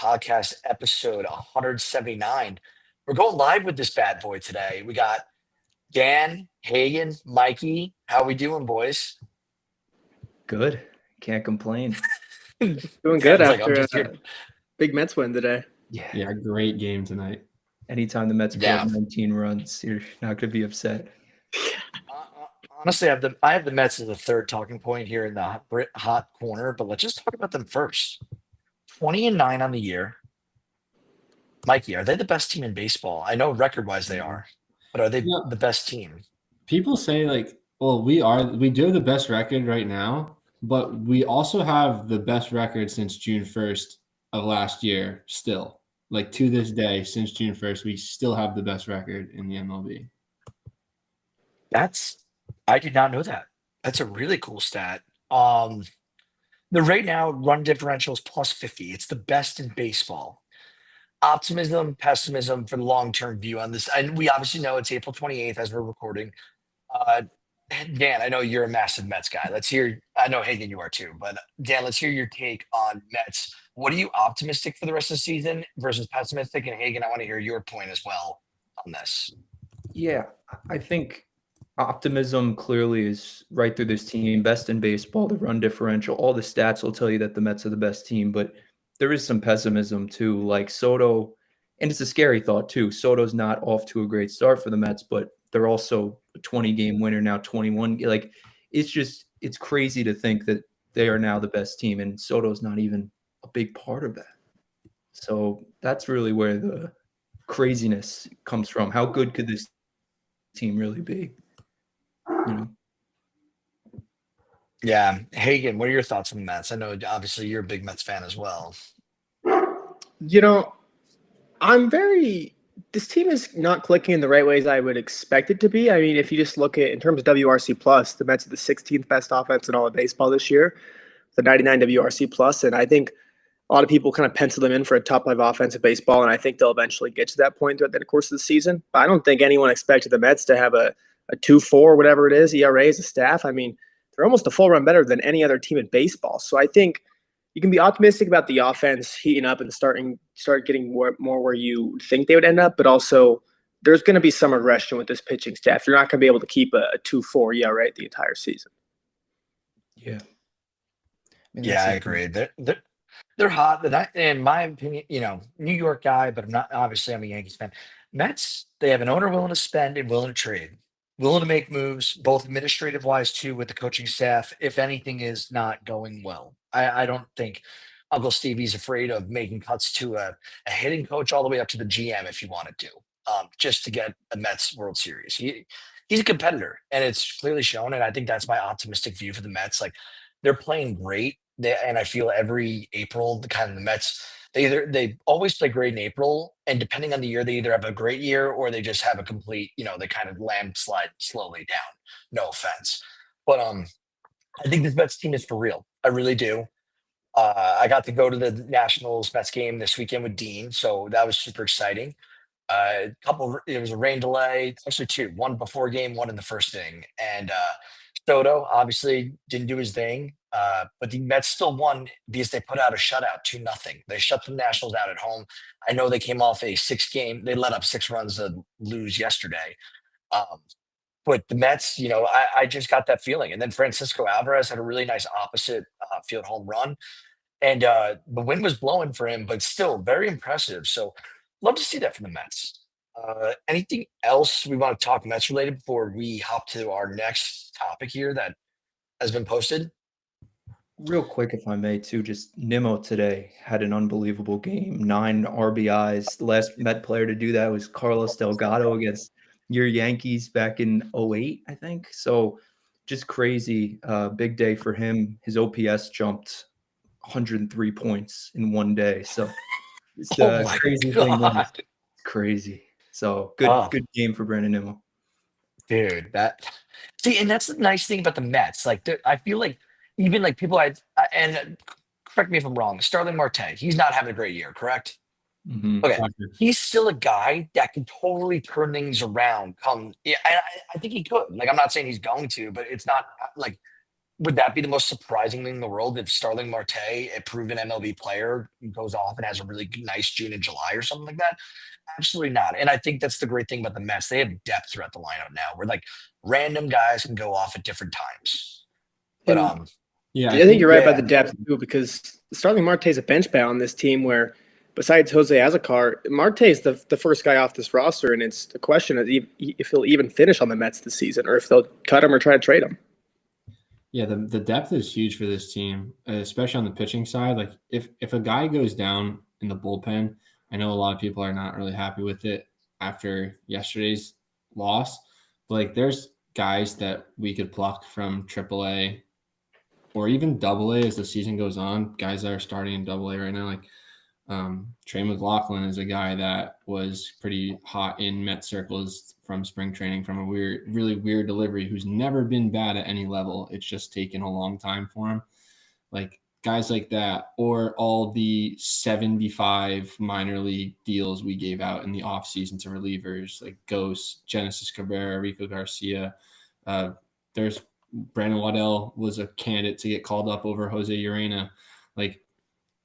podcast episode 179. We're going live with this bad boy today. We got Dan, Hagen, Mikey. How we doing, boys? Good. Can't complain. Doing good Dan's like, I'm after just here. a big Mets win today. Yeah. Great game tonight. Anytime the Mets put Yeah. up 19 runs, you're not going to be upset. Honestly, I have the Mets as a third talking point here in the hot corner, but let's just talk about them first. 20-9 on the year. Mikey, are they the best team in baseball? I know record-wise they are, but are they the best team? People say we do have the best record right now, but we also have the best record since June 1st of last year still. Like to this day, since June 1st, we still have the best record in the MLB. I did not know that. That's a really cool stat. The right now run differential is plus 50. It's the best in baseball. Optimism, pessimism for the long-term view on this. And we obviously know it's April 28th as we're recording. Dan, I know you're a massive Mets guy. I know Hagen you are too, but Dan, let's hear your take on Mets. What are you optimistic for the rest of the season versus pessimistic? And Hagen, I want to hear your point as well on this. Yeah, I think optimism clearly is right through this team. Best in baseball, the run differential, all the stats will tell you that the Mets are the best team, but there is some pessimism too. Like Soto, and it's a scary thought too. Soto's not off to a great start for the Mets, but they're also a 20-game winner now, 21. Like it's crazy to think that they are now the best team, and Soto's not even a big part of that. So that's really where the craziness comes from. How good could this team really be? You know? Yeah. Hagen, what are your thoughts on the Mets? I know obviously you're a big Mets fan as well. This team is not clicking in the right ways I would expect it to be. I mean, if you just look at in terms of WRC plus, the Mets are the 16th best offense in all of baseball this year, the 99 WRC plus, and I think a lot of people kind of pencil them in for a top 5 offense of baseball, and I think they'll eventually get to that point throughout the course of the season. But I don't think anyone expected the Mets to have a 2.4, whatever it is, ERA as a staff. I mean, they're almost a full run better than any other team in baseball. So I think you can be optimistic about the offense heating up and start getting more where you think they would end up, but also there's going to be some regression with this pitching staff. You're not going to be able to keep a 2.4 ERA the entire season. Yeah. I agree. They're hot. In my opinion, New York guy, but I'm a Yankees fan. Mets, they have an owner willing to spend and willing to trade, willing to make moves, both administrative wise too, with the coaching staff. If anything is not going well, I don't think Uncle Stevie's afraid of making cuts to a hitting coach all the way up to the GM if he wanted to, just to get a Mets World Series. He's a competitor, and it's clearly shown. And I think that's my optimistic view for the Mets. Like they're playing great. And I feel every April, the Mets, they always play great in April, and depending on the year, they either have a great year or they just have a complete, they kind of landslide slowly down. No offense, but I think this Mets team is for real. I really do. I got to go to the Nationals Mets game this weekend with Dean, so that was super exciting. It was a rain delay, actually two, one before game, one in the first inning, and Soto obviously didn't do his thing, but the Mets still won because they put out a shutout 2-0. They shut the Nationals out at home. I know they came off a 6-game. They let up 6 runs to lose yesterday. But the Mets, I just got that feeling. And then Francisco Alvarez had a really nice opposite field home run. And the wind was blowing for him, but still very impressive. So love to see that from the Mets. Anything else we want to talk Mets related before we hop to our next topic here that has been posted? Real quick, if I may, too, just Nimmo today had an unbelievable game, 9 RBIs. The last Met player to do that was Carlos Delgado against your Yankees back in 2008, I think. So just crazy. Big day for him. His OPS jumped 103 points in one day. So it's crazy thing. Crazy. So good game for Brandon Nimmo. Dude, and that's the nice thing about the Mets. Like, I feel like even like people, and correct me if I'm wrong, Starling Marte, he's not having a great year, correct? Mm-hmm. Okay, he's still a guy that can totally turn things around. I think he could. Like, I'm not saying he's going to, but it's not like would that be the most surprising thing in the world if Starling Marte, a proven MLB player, goes off and has a really nice June and July or something like that? Absolutely not. And I think that's the great thing about the Mets. They have depth throughout the lineup now, where like random guys can go off at different times. But yeah, I think you're right about the depth too, because Starling Marte is a bench bat on this team where, besides Jose Azocar, Marte is the first guy off this roster, and it's a question of if he'll even finish on the Mets this season or if they'll cut him or try to trade him. Yeah, the depth is huge for this team, especially on the pitching side. Like if a guy goes down in the bullpen, I know a lot of people are not really happy with it after yesterday's loss, but like there's guys that we could pluck from AAA or even AA as the season goes on. Guys that are starting in AA right now, like Trey McLaughlin is a guy that was pretty hot in Met circles from spring training from a really weird delivery who's never been bad at any level. It's just taken a long time for him. Like guys like that, or all the 75 minor league deals we gave out in the offseason to relievers like Ghost, Genesis Cabrera, Rico Garcia. There's Brandon Waddell was a candidate to get called up over Jose Urena. Like,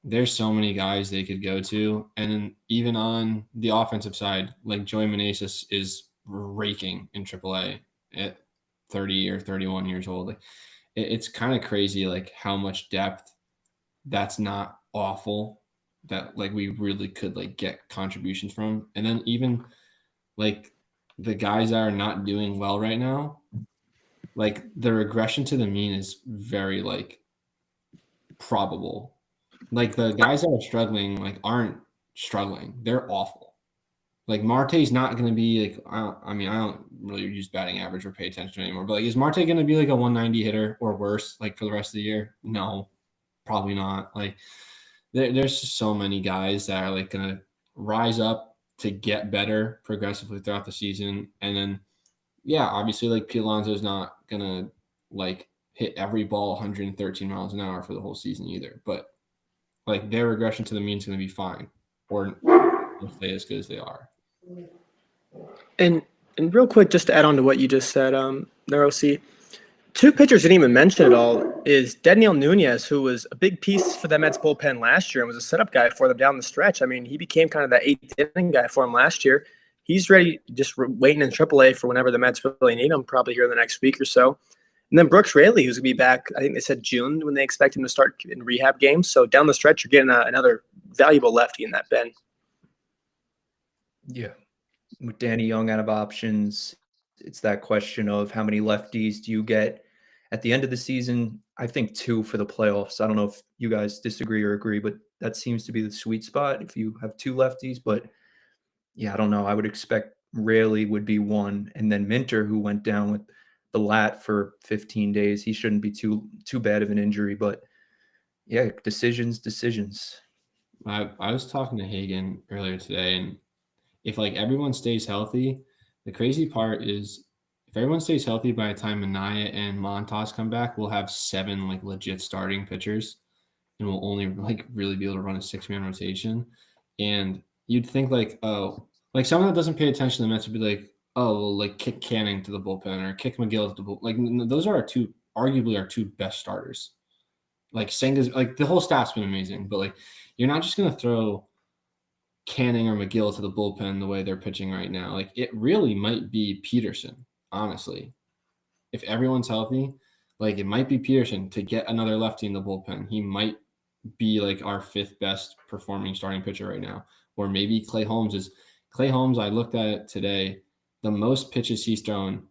there's so many guys they could go to. And then even on the offensive side, like Joey Meneses is raking in AAA at 30 or 31 years old. Like, it's kind of crazy, like how much depth that's not awful that like we really could like get contributions from. And then even like the guys that are not doing well right now, like the regression to the mean is very like probable. Like the guys that are struggling, like aren't struggling. They're awful. Like Marte's not going to be like, I don't really use batting average or pay attention anymore, but like, is Marte going to be like a 190 hitter or worse, like for the rest of the year? No, probably not. Like there's just so many guys that are like going to rise up to get better progressively throughout the season. And then, yeah, obviously like Pete Alonso's not going to like hit every ball 113 miles an hour for the whole season either, but like their regression to the mean is going to be fine, or stay as good as they are. And real quick, just to add on to what you just said, Neroc, two pitchers didn't even mention at all is Daniel Nunez, who was a big piece for the Mets bullpen last year and was a setup guy for them down the stretch. I mean, he became kind of that eighth inning guy for him last year. He's ready, just waiting in AAA for whenever the Mets really need him, probably here in the next week or so. And then Brooks Raley, who's going to be back, I think they said June when they expect him to start in rehab games. So down the stretch, you're getting another valuable lefty in that pen. Yeah. With Danny Young out of options, it's that question of how many lefties do you get at the end of the season? I think 2 for the playoffs. I don't know if you guys disagree or agree, but that seems to be the sweet spot if you have 2 lefties. But yeah, I don't know. I would expect Raley would be 1. And then Minter, who went down with the lat for 15 days. He shouldn't be too bad of an injury, but yeah, decisions. I was talking to Hagen earlier today, and if like everyone stays healthy, the crazy part is if everyone stays healthy by the time Minaya and Montas come back, we'll have 7 like legit starting pitchers, and we'll only like really be able to run a 6-man rotation. And you'd think like, oh, like someone that doesn't pay attention to the Mets would be like, oh, well, like kick Canning to the bullpen or kick McGill to the bullpen. Like those are arguably our 2 best starters. Like Senga's, like the whole staff's been amazing, but like you're not just gonna throw Canning or McGill to the bullpen the way they're pitching right now. Like it really might be Peterson, honestly. If everyone's healthy, like it might be Peterson to get another lefty in the bullpen. He might be like our 5th best performing starting pitcher right now. Or maybe Clay Holmes is. Clay Holmes, I looked at it today. The most pitches he's thrown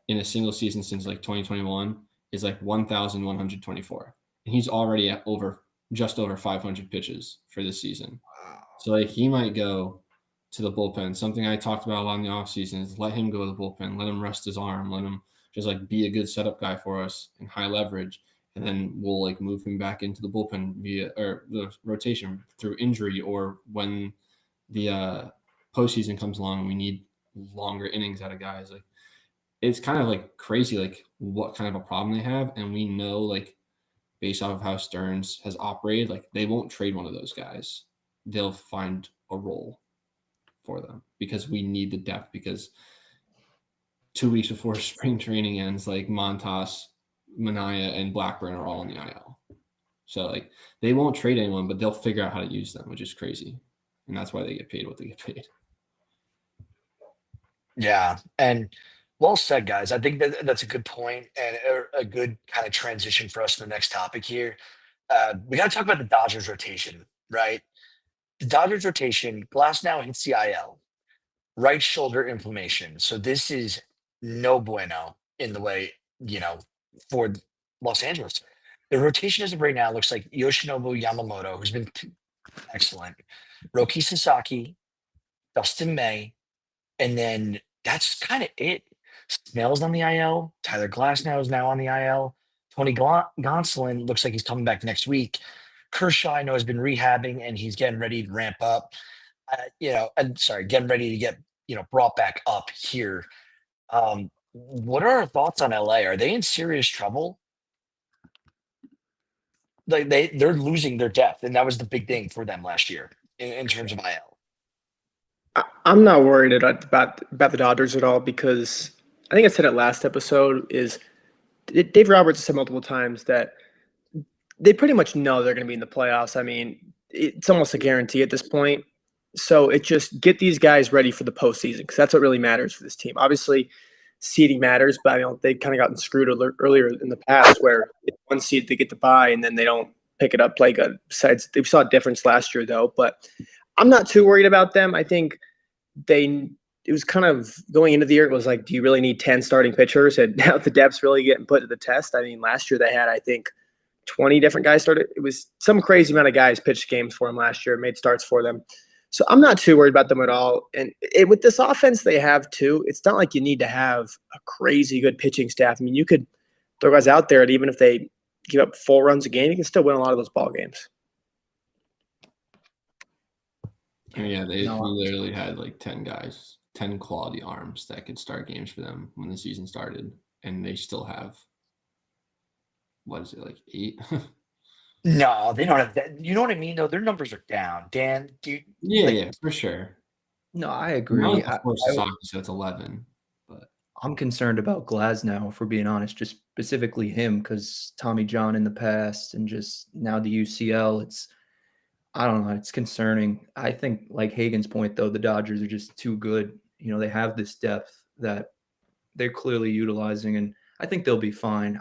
in a single season since like 2021 is like 1,124. And he's already at just over 500 pitches for this season. So like he might go to the bullpen. Something I talked about a lot in the offseason is let him go to the bullpen, let him rest his arm, let him just like be a good setup guy for us in high leverage. And then we'll like move him back into the bullpen via or the rotation through injury, or when the postseason comes along and we need longer innings out of guys. Like it's kind of like crazy, like what kind of a problem they have. And we know like based off of how Stearns has operated, like they won't trade one of those guys. They'll find a role for them because we need the depth, because 2 weeks before spring training ends, like Montas Minaya and Blackburn are all in the IL. So like they won't trade anyone, but they'll figure out how to use them, which is crazy. And that's why they get paid what they get paid. Yeah, and well said, guys. I think that's a good point and a good kind of transition for us to the next topic here. We got to talk about the Dodgers rotation, right? The Dodgers rotation, Glass now hits the IL, right shoulder inflammation. So this is no bueno in the way, for Los Angeles. The rotation as of right now looks like Yoshinobu Yamamoto, who's been excellent, Roki Sasaki, Dustin May, and then that's kind of it. Snell's on the IL. Tyler Glasnow is now on the IL. Tony Gonsolin looks like he's coming back next week. Kershaw, I know, has been rehabbing and he's getting ready to ramp up. Getting ready to get brought back up here. What are our thoughts on LA? Are they in serious trouble? Like they're losing their depth, and that was the big thing for them last year in terms of IL. I'm not worried about the Dodgers at all because I think I said it last episode. Dave Roberts said multiple times that they pretty much know they're going to be in the playoffs. I mean, it's almost a guarantee at this point. So it just get these guys ready for the postseason because that's what really matters for this team. Obviously, seeding matters, but they've kind of gotten screwed earlier in the past where one seed they get to buy and then they don't pick it up. Besides, they saw a difference last year though. But I'm not too worried about them. I think it was kind of going into the year. It was like, do you really need 10 starting pitchers? And now the depth's really getting put to the test. I mean, last year they had, I think, 20 different guys started. It was some crazy amount of guys pitched games for them last year, made starts for them. So I'm not too worried about them at all. And with this offense they have too, it's not like you need to have a crazy good pitching staff. I mean, you could throw guys out there, and even if they give up 4 runs a game, you can still win a lot of those ball games. Yeah, they literally had like 10 guys, 10 quality arms that could start games for them when the season started, and they still have, what is it, like 8? No, they don't have that. You know what I mean, though? Their numbers are down. Dan, Yeah, for sure. No, I agree. Of course, so it's 11. But I'm concerned about Glasnow, for being honest, just specifically him, because Tommy John in the past and just now the UCL, I don't know, it's concerning. I think, like Hagen's point, though, the Dodgers are just too good. They have this depth that they're clearly utilizing, and I think they'll be fine.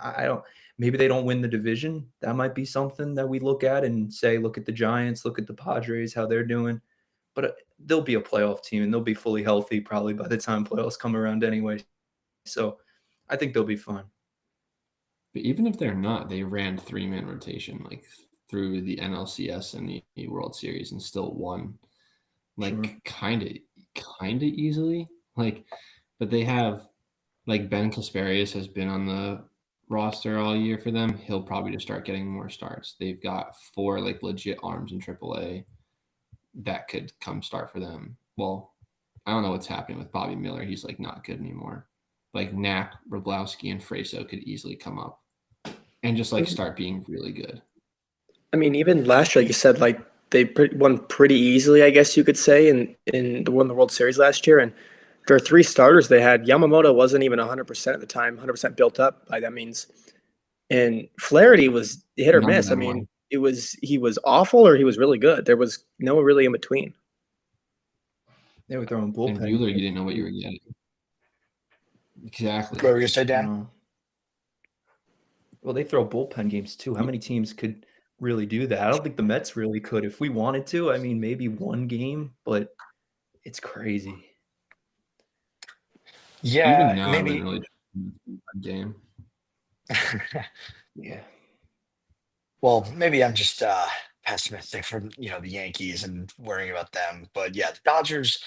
Maybe they don't win the division. That might be something that we look at and say, look at the Giants, look at the Padres, how they're doing. But they'll be a playoff team, and they'll be fully healthy probably by the time playoffs come around anyway. So I think they'll be fine. But even if they're not, they ran 3-man rotation like through the NLCS and the World Series and still won, kind of easily. But they have, like, Ben Kasparius has been on the roster all year for them. He'll probably just start getting more starts. They've got 4 like legit arms in AAA that could come start for them. Well, I don't know what's happening with Bobby Miller. He's like not good anymore. Like Knack, Wroblewski, and Freso could easily come up and just like start being really good. I mean, even last year, like you said, like they won pretty easily, I guess you could say, in the World Series last year. And there are 3 starters they had. Yamamoto wasn't even 100% at the time, 100% built up by that means. And Flaherty was hit or miss. I mean, he was awful or he was really good. There was no really in between. They were throwing bullpen. And Buehler, you didn't know what you were getting. Exactly. What were you going to say, Dan? Well, they throw bullpen games too. How many teams could really do that? I don't think the Mets really could. If we wanted to, I mean, maybe one game, but it's crazy. Yeah, even now, maybe. I wouldn't really game. Yeah. Well, maybe I'm just pessimistic for the Yankees and worrying about them. But yeah, the Dodgers,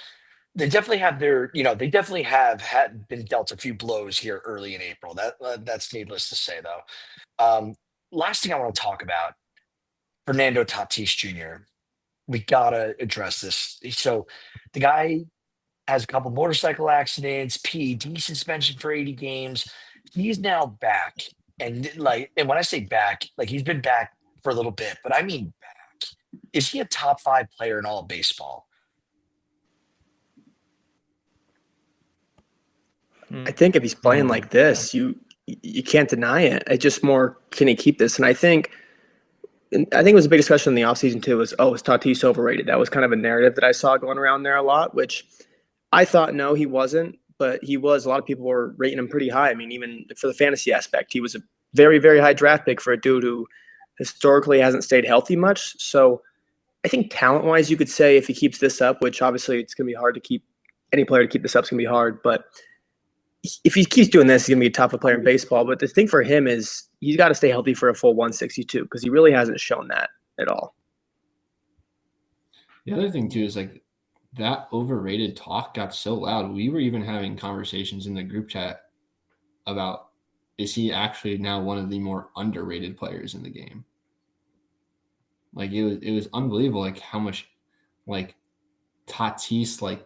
they definitely have they definitely have been dealt a few blows here early in April. That's needless to say, though. Last thing I want to talk about, Fernando Tatis Jr. We gotta address this. So the guy has a couple motorcycle accidents, PED suspension for 80 games. He's now back. And when I say back, like he's been back for a little bit, but I mean back. Is he a top 5 player in all of baseball? I think if he's playing like this, you can't deny it. It's just more, can he keep this? And I think it was a big discussion in the offseason too, was Tatis overrated? That was kind of a narrative that I saw going around there a lot, which I thought, no, he wasn't, but he was. A lot of people were rating him pretty high. I mean, even for the fantasy aspect, he was a very, very high draft pick for a dude who historically hasn't stayed healthy much. So I think talent-wise, you could say if he keeps this up, which obviously it's going to be hard to keep any player to keep this up, it's going to be hard. But if he keeps doing this, he's going to be a top player in baseball. But the thing for him is he's got to stay healthy for a full 162 because he really hasn't shown that at all. The other thing, too, is like that overrated talk got so loud. We were even having conversations in the group chat about, is he actually now one of the more underrated players in the game? Like it was unbelievable, like how much like Tatis like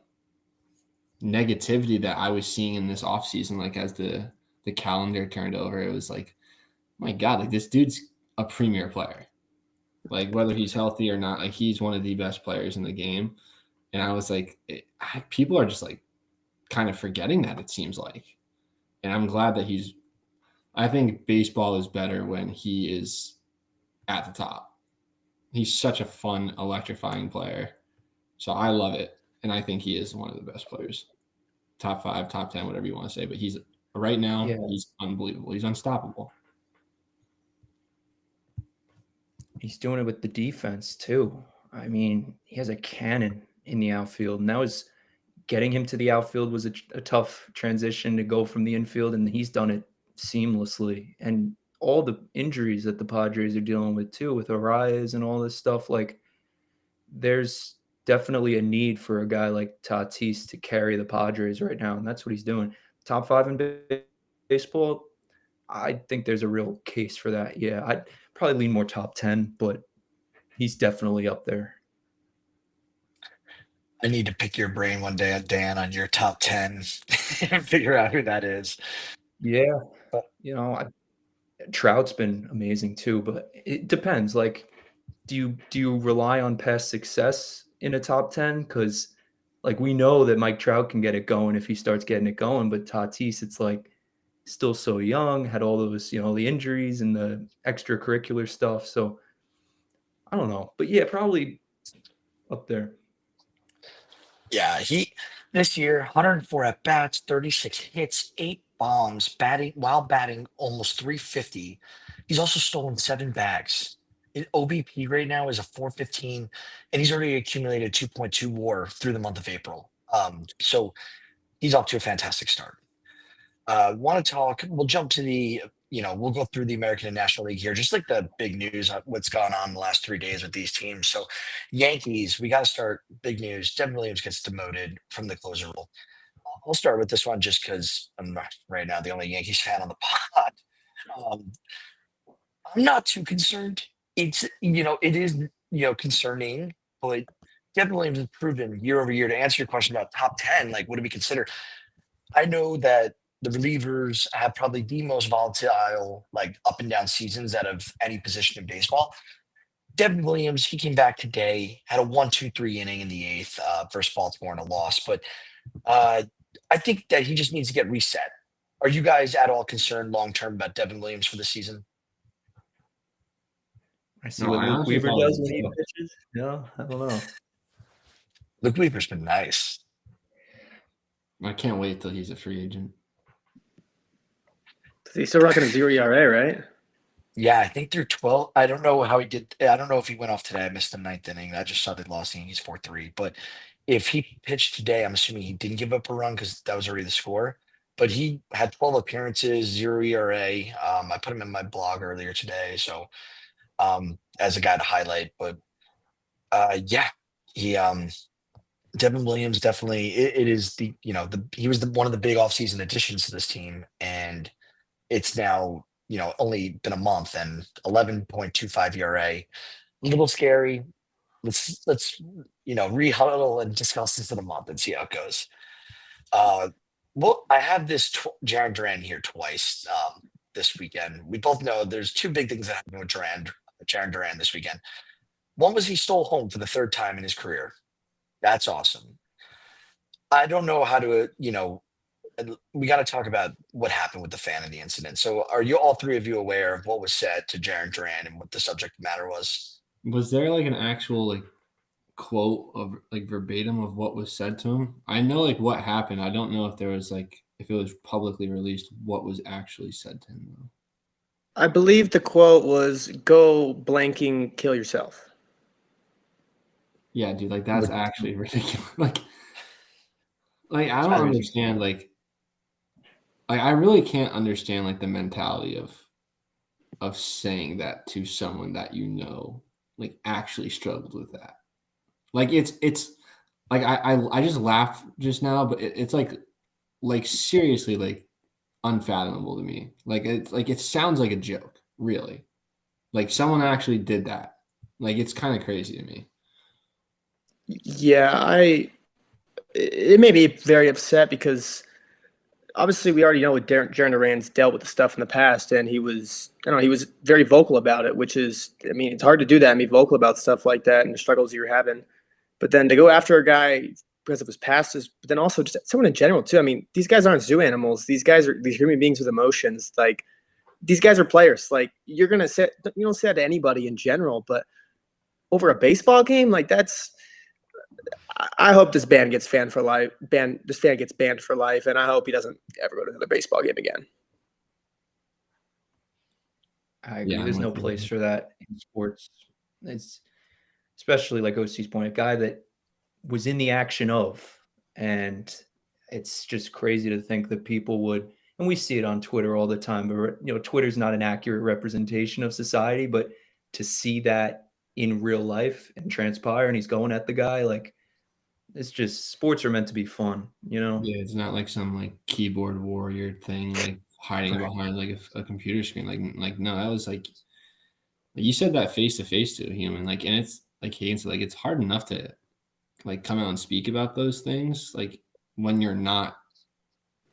negativity that I was seeing in this offseason, like as the calendar turned over. It was like, my God, like this dude's a premier player. Like whether he's healthy or not, like he's one of the best players in the game. And I was like, people are just like kind of forgetting that, it seems like. And I'm glad that I think baseball is better when he is at the top. He's such a fun, electrifying player. So I love it. And I think he is one of the best players. Top 5, top 10, whatever you want to say. But he's right now, He's unbelievable. He's unstoppable. He's doing it with the defense too. I mean, he has a cannon in the outfield. And that was getting him to the outfield was a tough transition to go from the infield. And he's done it seamlessly. And all the injuries that the Padres are dealing with too, with Arias and all this stuff, like there's definitely a need for a guy like Tatis to carry the Padres right now, and that's what he's doing. Top 5 in baseball, I think there's a real case for that. Yeah, I'd probably lean more top 10, but he's definitely up there. I need to pick your brain one day, Dan, on your top 10 and figure out who that is. Yeah, Trout's been amazing too, but it depends. Like, do you rely on past success in a top 10? Because like we know that Mike Trout can get it going if he starts getting it going, but Tatis, it's like still so young, had all those, the injuries and the extracurricular stuff. So I don't know, but yeah, probably up there. Yeah, he this year 104 at bats, 36 hits, 8 bombs, batting almost 350. He's also stolen 7 bags. His OBP right now is a 415, and he's already accumulated 2.2 WAR through the month of April. So he's off to a fantastic start. Want to talk? We'll jump to we'll go through the American and National League here, just like the big news, what's gone on the last 3 days with these teams. So, Yankees, we got to start big news. Devin Williams gets demoted from the closer role. I'll start with this one just because I'm right now the only Yankees fan on the pod. Um, I'm not too concerned. It is concerning, but Devin Williams has proven year over year. To answer your question about top 10, like what do we consider? I know that the relievers have probably the most volatile, like up and down seasons out of any position in baseball. Devin Williams, he came back today, had a 1-2-3 inning in the 8th versus Baltimore in a loss, but I think that he just needs to get reset. Are you guys at all concerned long term about Devin Williams for the season? I see what Luke Weaver does when he pitches. No, I don't know. Luke Weaver's been nice. I can't wait till he's a free agent. He's still rocking a 0 ERA, right? Yeah, I think through 12. I don't know how he did. I don't know if he went off today. I missed the 9th inning. I just saw they lost. He's 4-3. But if he pitched today, I'm assuming he didn't give up a run because that was already the score. But he had 12 appearances, 0 ERA. I put him in my blog earlier today, so as a guy to highlight. But yeah, he Devin Williams definitely. It is he was one of the big offseason additions to this team, and it's now only been a month and 11.25 ERA. A little scary. Let's re-huddle and discuss this in a month and see how it goes. Well, I have this Jarren Duran here twice this weekend. We both know there's 2 big things that happened with Jarren Duran this weekend. One was he stole home for the 3rd time in his career. That's awesome. I don't know how to, we got to talk about what happened with the fan in the incident. So are you all three of you aware of what was said to Jaren Duran and what the subject matter was? Was there like an actual like quote of like verbatim of what was said to him? I know like what happened. I don't know if there was like if it was publicly released what was actually said to him though. I believe the quote was "Go blanking, kill yourself." Yeah, dude, like that's actually ridiculous. Like I don't understand like I really can't understand like the mentality of saying that to someone that you know like actually struggled with that. Like it's like I just laughed just now, but it's like seriously like unfathomable to me. Like it's like it sounds like a joke, really. Like someone actually did that. Like it's kind of crazy to me. Yeah, it made me very upset because obviously we already know what Jaren Duran's dealt with the stuff in the past, and he was very vocal about it, which is, I mean, it's hard to do that and be vocal about stuff like that and the struggles you're having. But then to go after a guy because of his past but then also just someone in general too. I mean, these guys aren't zoo animals. These guys are these human beings with emotions. Like, these guys are players. Like, you don't say that to anybody in general, but over a baseball game, like that's. I hope this ban gets banned for life. This fan gets banned for life, and I hope he doesn't ever go to another baseball game again. I agree. There's no place for that in sports. It's especially like OC's point, a guy that was in the action of, and it's just crazy to think that people would, and we see it on Twitter all the time, but Twitter's not an accurate representation of society, but to see that in real life and transpire, and he's going at the guy, like, it's just, sports are meant to be fun, Yeah, it's not like some like keyboard warrior thing, like hiding behind like a computer screen. Like no, that was like you said that face to face to a human, like, and it's like Hagen said, like it's hard enough to like come out and speak about those things, like when you're not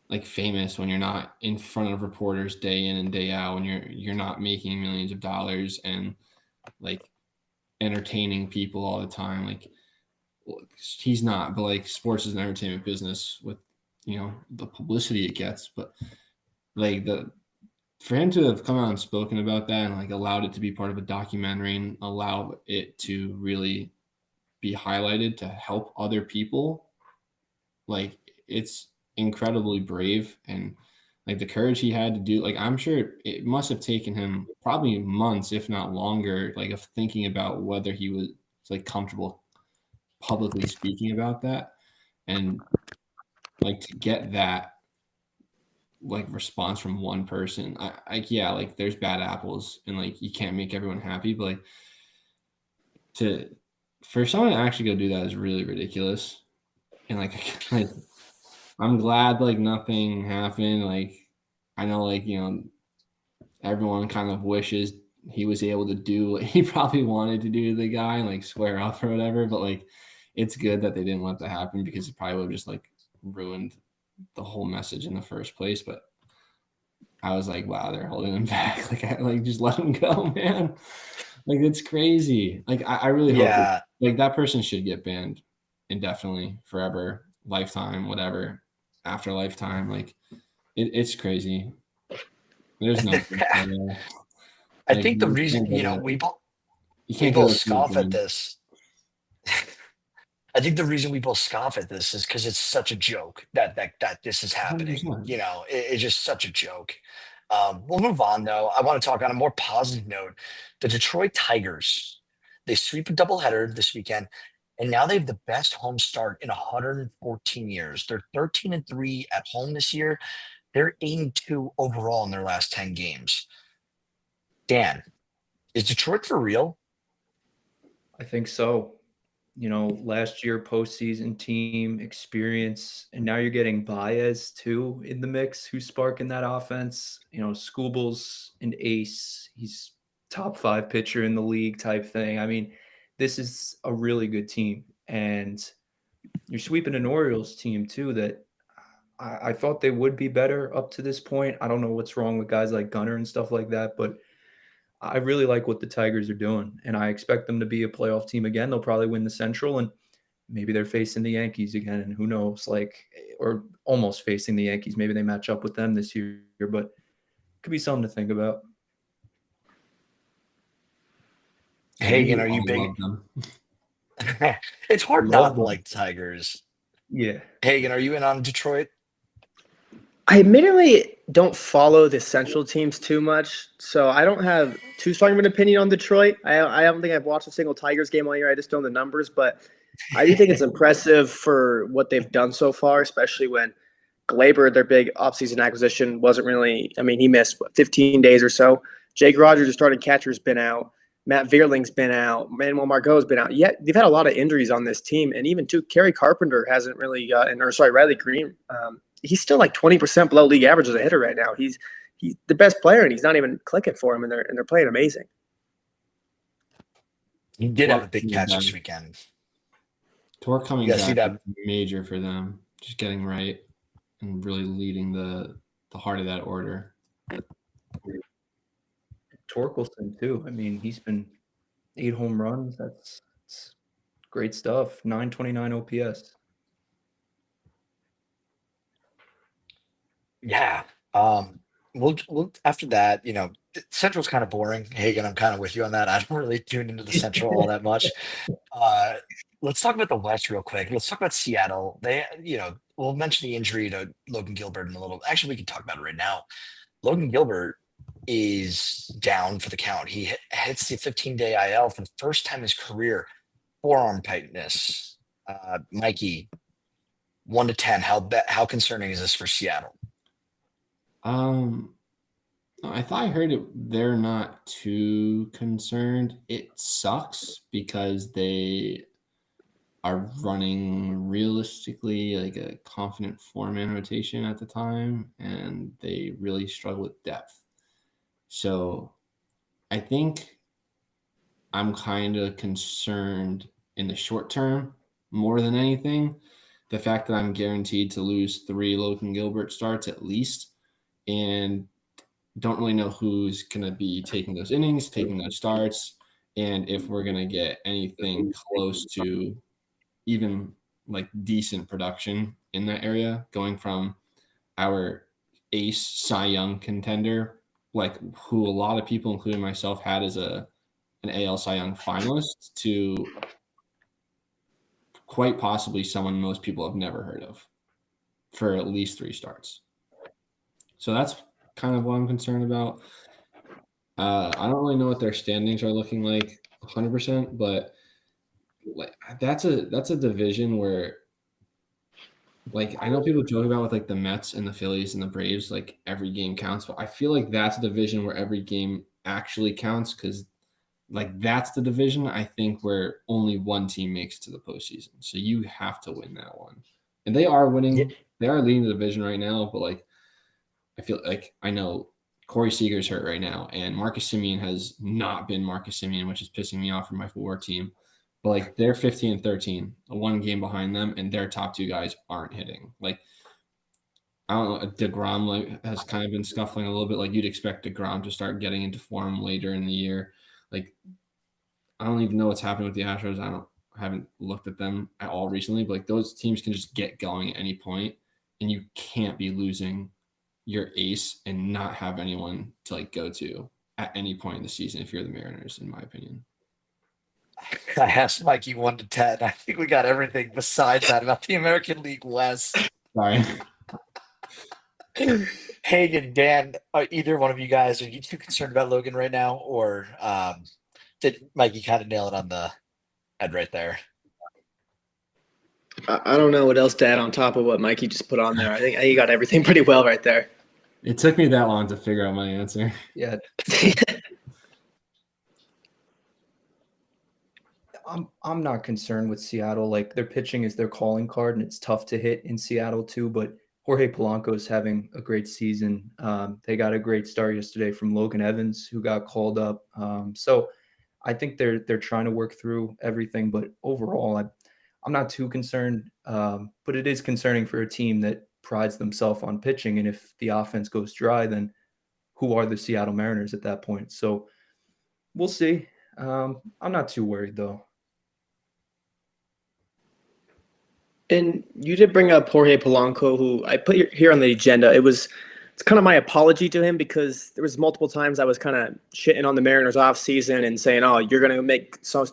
like famous, when you're not in front of reporters day in and day out, when you're not making millions of dollars and like entertaining people all the time, like. He's not, but like sports is an entertainment business with the publicity it gets, but like for him to have come out and spoken about that and like allowed it to be part of a documentary and allow it to really be highlighted to help other people, like it's incredibly brave. And like the courage he had to do, like I'm sure it must have taken him probably months, if not longer, like of thinking about whether he was like comfortable publicly speaking about that, and like to get that like response from one person. Yeah, like there's bad apples and like you can't make everyone happy, but like for someone to actually go do that is really ridiculous. And like I'm glad like nothing happened. Like I know like everyone kind of wishes he was able to do what he probably wanted to do to the guy and like square up or whatever, but like it's good that they didn't let that happen because it probably would have just like ruined the whole message in the first place. But I was like, wow, they're holding him back. Like just let him go, man. Like it's crazy. Like I really hope like that person should get banned indefinitely, forever, lifetime, whatever, after lifetime. Like it's crazy. There's no. I think the reason we both scoff at this. I think the reason we both scoff at this is because it's such a joke that this is happening. 100%. It's just such a joke. We'll move on though. I want to talk on a more positive note. The Detroit Tigers, they sweep a doubleheader this weekend, and now they have the best home start in 114 years. They're 13-3 at home this year. They're 8-2 overall in their last 10 games. Dan, is Detroit for real? I think so. Last year postseason team experience, and now you're getting Baez too in the mix, who's sparking that offense. Scooble's an ace. He's top 5 pitcher in the league type thing. I mean, this is a really good team, and you're sweeping an Orioles team too that I thought they would be better up to this point. I don't know what's wrong with guys like Gunnar and stuff like that, but I really like what the Tigers are doing, and I expect them to be a playoff team again. They'll probably win the Central, and maybe they're facing the Yankees again, and who knows? Like, or almost facing the Yankees. Maybe they match up with them this year, but it could be something to think about. Hagen, are you big? It's hard not to like Tigers. Yeah. Hagen, are you in on Detroit? I admittedly don't follow the Central teams too much, so I don't have too strong of an opinion on Detroit. I don't think I've watched a single Tigers game all year. I just know the numbers, but I do think it's impressive for what they've done so far, especially when Glaber, their big offseason acquisition, wasn't really – I mean, he missed, 15 days or so. Jake Rogers, the starting catcher, has been out. Matt Vierling's been out. Manuel Margot's been out. Yet they've had a lot of injuries on this team, and even, too, Kerry Carpenter hasn't really gotten – or, sorry, Riley Green he's still like 20% below league average as a hitter right now. He's the best player, and he's not even clicking for him, and they're playing amazing. He did have a big catch this weekend. Torque coming back is major for them, just getting right and really leading the heart of that order. Torkelson too. I mean, he's been 8 home runs. That's great stuff. 929 OPS. Yeah. We'll after that, Central's kind of boring. Hagen, I'm kind of with you on that. I don't really tune into the Central all that much. Let's talk about the West real quick. Let's talk about Seattle. We'll mention the injury to Logan Gilbert in a little. Actually, we can talk about it right now. Logan Gilbert is down for the count. He hits the 15-day IL for the first time in his career. Forearm tightness. Mikey, 1 to 10. How concerning is this for Seattle? I thought I heard they're not too concerned. It sucks because they are running realistically like a confident 4-man rotation at the time, and they really struggle with depth. So I think I'm kind of concerned in the short term more than anything. The fact that I'm guaranteed to lose 3 Logan Gilbert starts at least, and don't really know who's going to be taking those innings, taking those starts, and if we're going to get anything close to even like decent production in that area, going from our ace Cy Young contender, like who a lot of people, including myself, had as an AL Cy Young finalist, to quite possibly someone most people have never heard of for at least 3 starts. So that's kind of what I'm concerned about. I don't really know what their standings are looking like 100%, but like that's a division where, like, I know people joke about with like the Mets and the Phillies and the Braves, like every game counts, but I feel like that's a division where every game actually counts, because like that's the division I think where only one team makes it to the postseason. So you have to win that one, and they are winning. Yeah. They are leading the division right now, but like I feel like I know Corey Seager's hurt right now, and Marcus Semien has not been Marcus Semien, which is pissing me off for my 4 team. But like they're 15-13, 1 game behind them, and their top 2 guys aren't hitting. Like I don't know, DeGrom like has kind of been scuffling a little bit. Like you'd expect DeGrom to start getting into form later in the year. Like I don't even know what's happening with the Astros. I haven't looked at them at all recently, but like those teams can just get going at any point, and you can't be losing your ace and not have anyone to like go to at any point in the season if you're the Mariners, in my opinion. I asked Mikey 1 to 10. I think we got everything besides that about the American League West. Sorry. Hagen, Dan, either one of you guys, are you too concerned about Logan right now, or did Mikey kind of nail it on the head right there? I don't know what else to add on top of what Mikey just put on there. I think you got everything pretty well right there. It took me that long to figure out my answer. Yeah. I'm not concerned with Seattle. Like their pitching is their calling card, and it's tough to hit in Seattle too. But Jorge Polanco is having a great season. They got a great start yesterday from Logan Evans, who got called up. So I think they're trying to work through everything. But overall, I'm not too concerned. But it is concerning for a team that prides themselves on pitching, and if the offense goes dry, then who are the Seattle Mariners at that point? So we'll see. I'm not too worried though. And you did bring up Jorge Polanco, who I put here on the agenda. It's kind of my apology to him because there was multiple times I was kind of shitting on the Mariners off season and saying, "Oh, you're gonna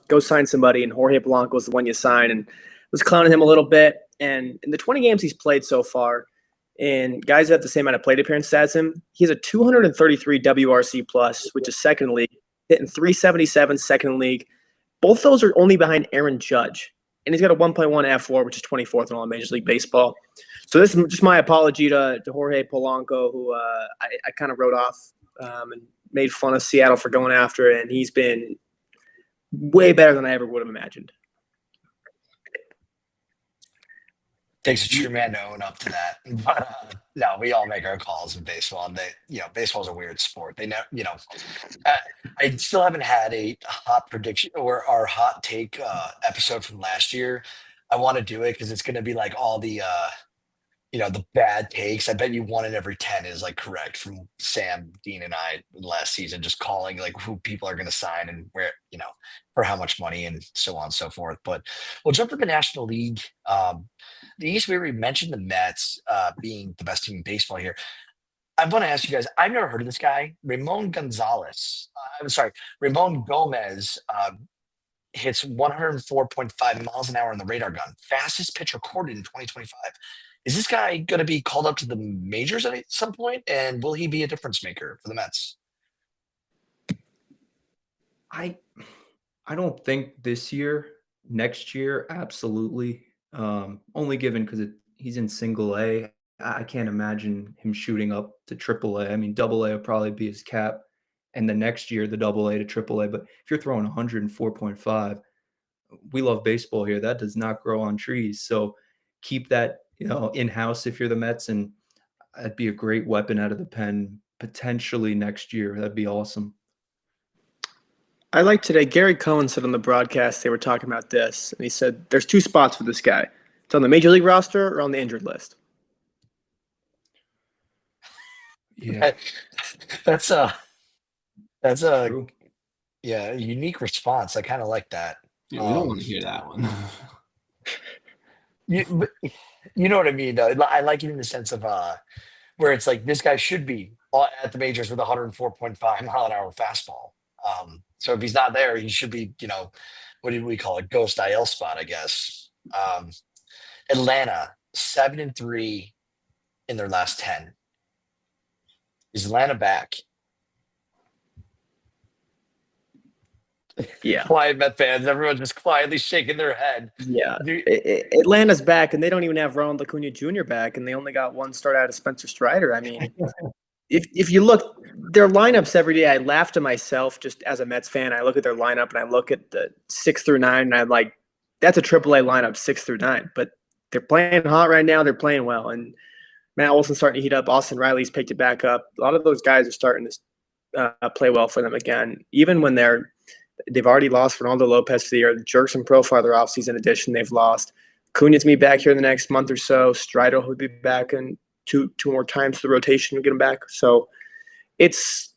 go sign somebody," and Jorge Polanco was the one you sign, and was clowning him a little bit. And in the 20 games he's played so far, and guys that have the same amount of plate appearance as him, he has a 233 WRC plus, which is second in league, hitting 377 second in league. Both those are only behind Aaron Judge. And he's got a 1.1 F4, which is 24th in all of Major League Baseball. So this is just my apology to Jorge Polanco, who I kind of wrote off and made fun of Seattle for going after, and he's been way better than I ever would have imagined. Takes a true man to own up to that. But no, we all make our calls in baseball, and baseball's a weird sport. They never, I still haven't had a hot prediction or our hot take episode from last year. I want to do it because it's going to be like all the the bad takes. I bet you 1 in every 10 is like correct from Sam, Dean, and I last season, just calling like who people are going to sign and where, for how much money and so on and so forth. But we'll jump to the National League. The East, we already mentioned the Mets being the best team in baseball here. I want to ask you guys, I've never heard of this guy, Ramon Gomez hits 104.5 miles an hour on the radar gun. Fastest pitch recorded in 2025. Is this guy going to be called up to the majors at some point? And will he be a difference maker for the Mets? I don't think this year. Next year, absolutely. Only given because he's in single A. I can't imagine him shooting up to triple A. I mean, double A will probably be his cap. And the next year, the double A to triple A. But if you're throwing 104.5, we love baseball here. That does not grow on trees. So keep that, in-house if you're the Mets. And that'd be a great weapon out of the pen potentially next year. That'd be awesome. I like today, Gary Cohen said on the broadcast, they were talking about this, and he said there's 2 spots for this guy. It's on the Major League roster or on the injured list. Yeah. That's a True. unique response. I kind of like that. Yeah, we don't want to hear that one. You know what I mean, though. I like it in the sense of where it's like this guy should be at the majors with 104.5 mile an hour fastball. So if he's not there, he should be, what do we call it? Ghost IL spot, I guess. Atlanta, 7-3 in their last 10. Is Atlanta back? Yeah. Quiet Met fans. Everyone's just quietly shaking their head. Yeah. Atlanta's back, and they don't even have Ronald Acuna Jr. back, and they only got 1 start out of Spencer Strider. I mean, if you look, their lineups every day, I laugh to myself just as a Mets fan. I look at their lineup, and I look at the 6 through 9, and I'm like, that's a AAA lineup, 6 through 9. But they're playing hot right now. They're playing well. And Matt Olson's starting to heat up. Austin Riley's picked it back up. A lot of those guys are starting to play well for them again, even when they've already lost Fernando Lopez for the year. Jerkson Profile, their offseason addition, they've lost. Cunha's going to be back here in the next month or so. Strider will be back in two more times to the rotation to get him back. So there's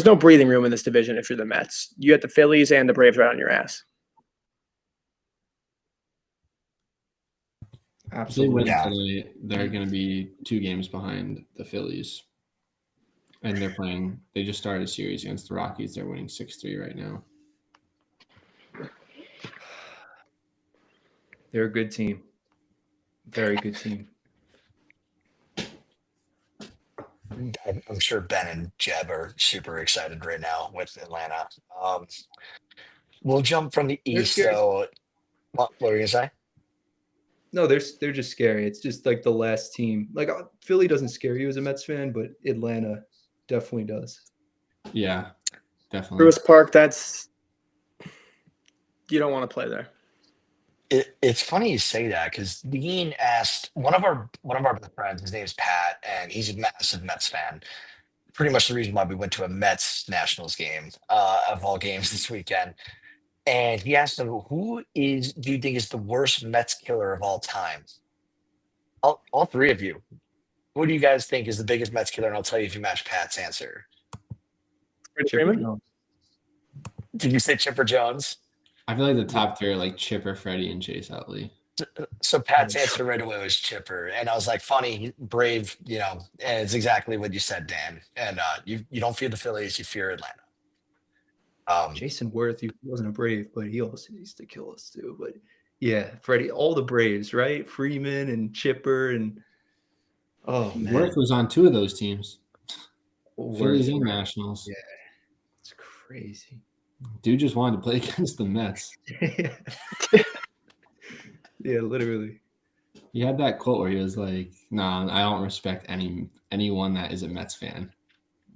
no breathing room in this division if you're the Mets. You got the Phillies and the Braves right on your ass. Absolutely. Today, they're going to be 2 games behind the Phillies. And they just started a series against the Rockies. They're winning 6-3 right now. They're a good team. Very good team. I'm sure Ben and Jeb are super excited right now with Atlanta. We'll jump from the East, though. What were you going to say? No, they're just scary. It's just like the last team. Like Philly doesn't scare you as a Mets fan, but Atlanta definitely does. Yeah, definitely. Bruce Park, you don't want to play there. It's funny you say that because Dean asked one of our best friends. His name is Pat, and he's a massive Mets fan. Pretty much the reason why we went to a Mets Nationals game of all games this weekend. And he asked him, do you think is the worst Mets killer of all time? All 3 of you. Who do you guys think is the biggest Mets killer? And I'll tell you if you match Pat's answer. Chipper Jones. Did you say Chipper Jones? I feel like the top 3 are like Chipper, Freddie, and Chase Utley. So Pat's answer right away was Chipper, and I was like, funny, brave, and it's exactly what you said, Dan. And you don't fear the Phillies, you fear Atlanta. Jason Worth, he wasn't a Brave, but he also used to kill us too. But yeah, Freddie, all the Braves, right? Freeman and Chipper and man, Worth was on 2 of those teams, Phillies and Worth. Nationals. Yeah, it's crazy. Dude just wanted to play against the Mets. Yeah, literally. He had that quote where he was like, "Nah, I don't respect anyone that is a Mets fan."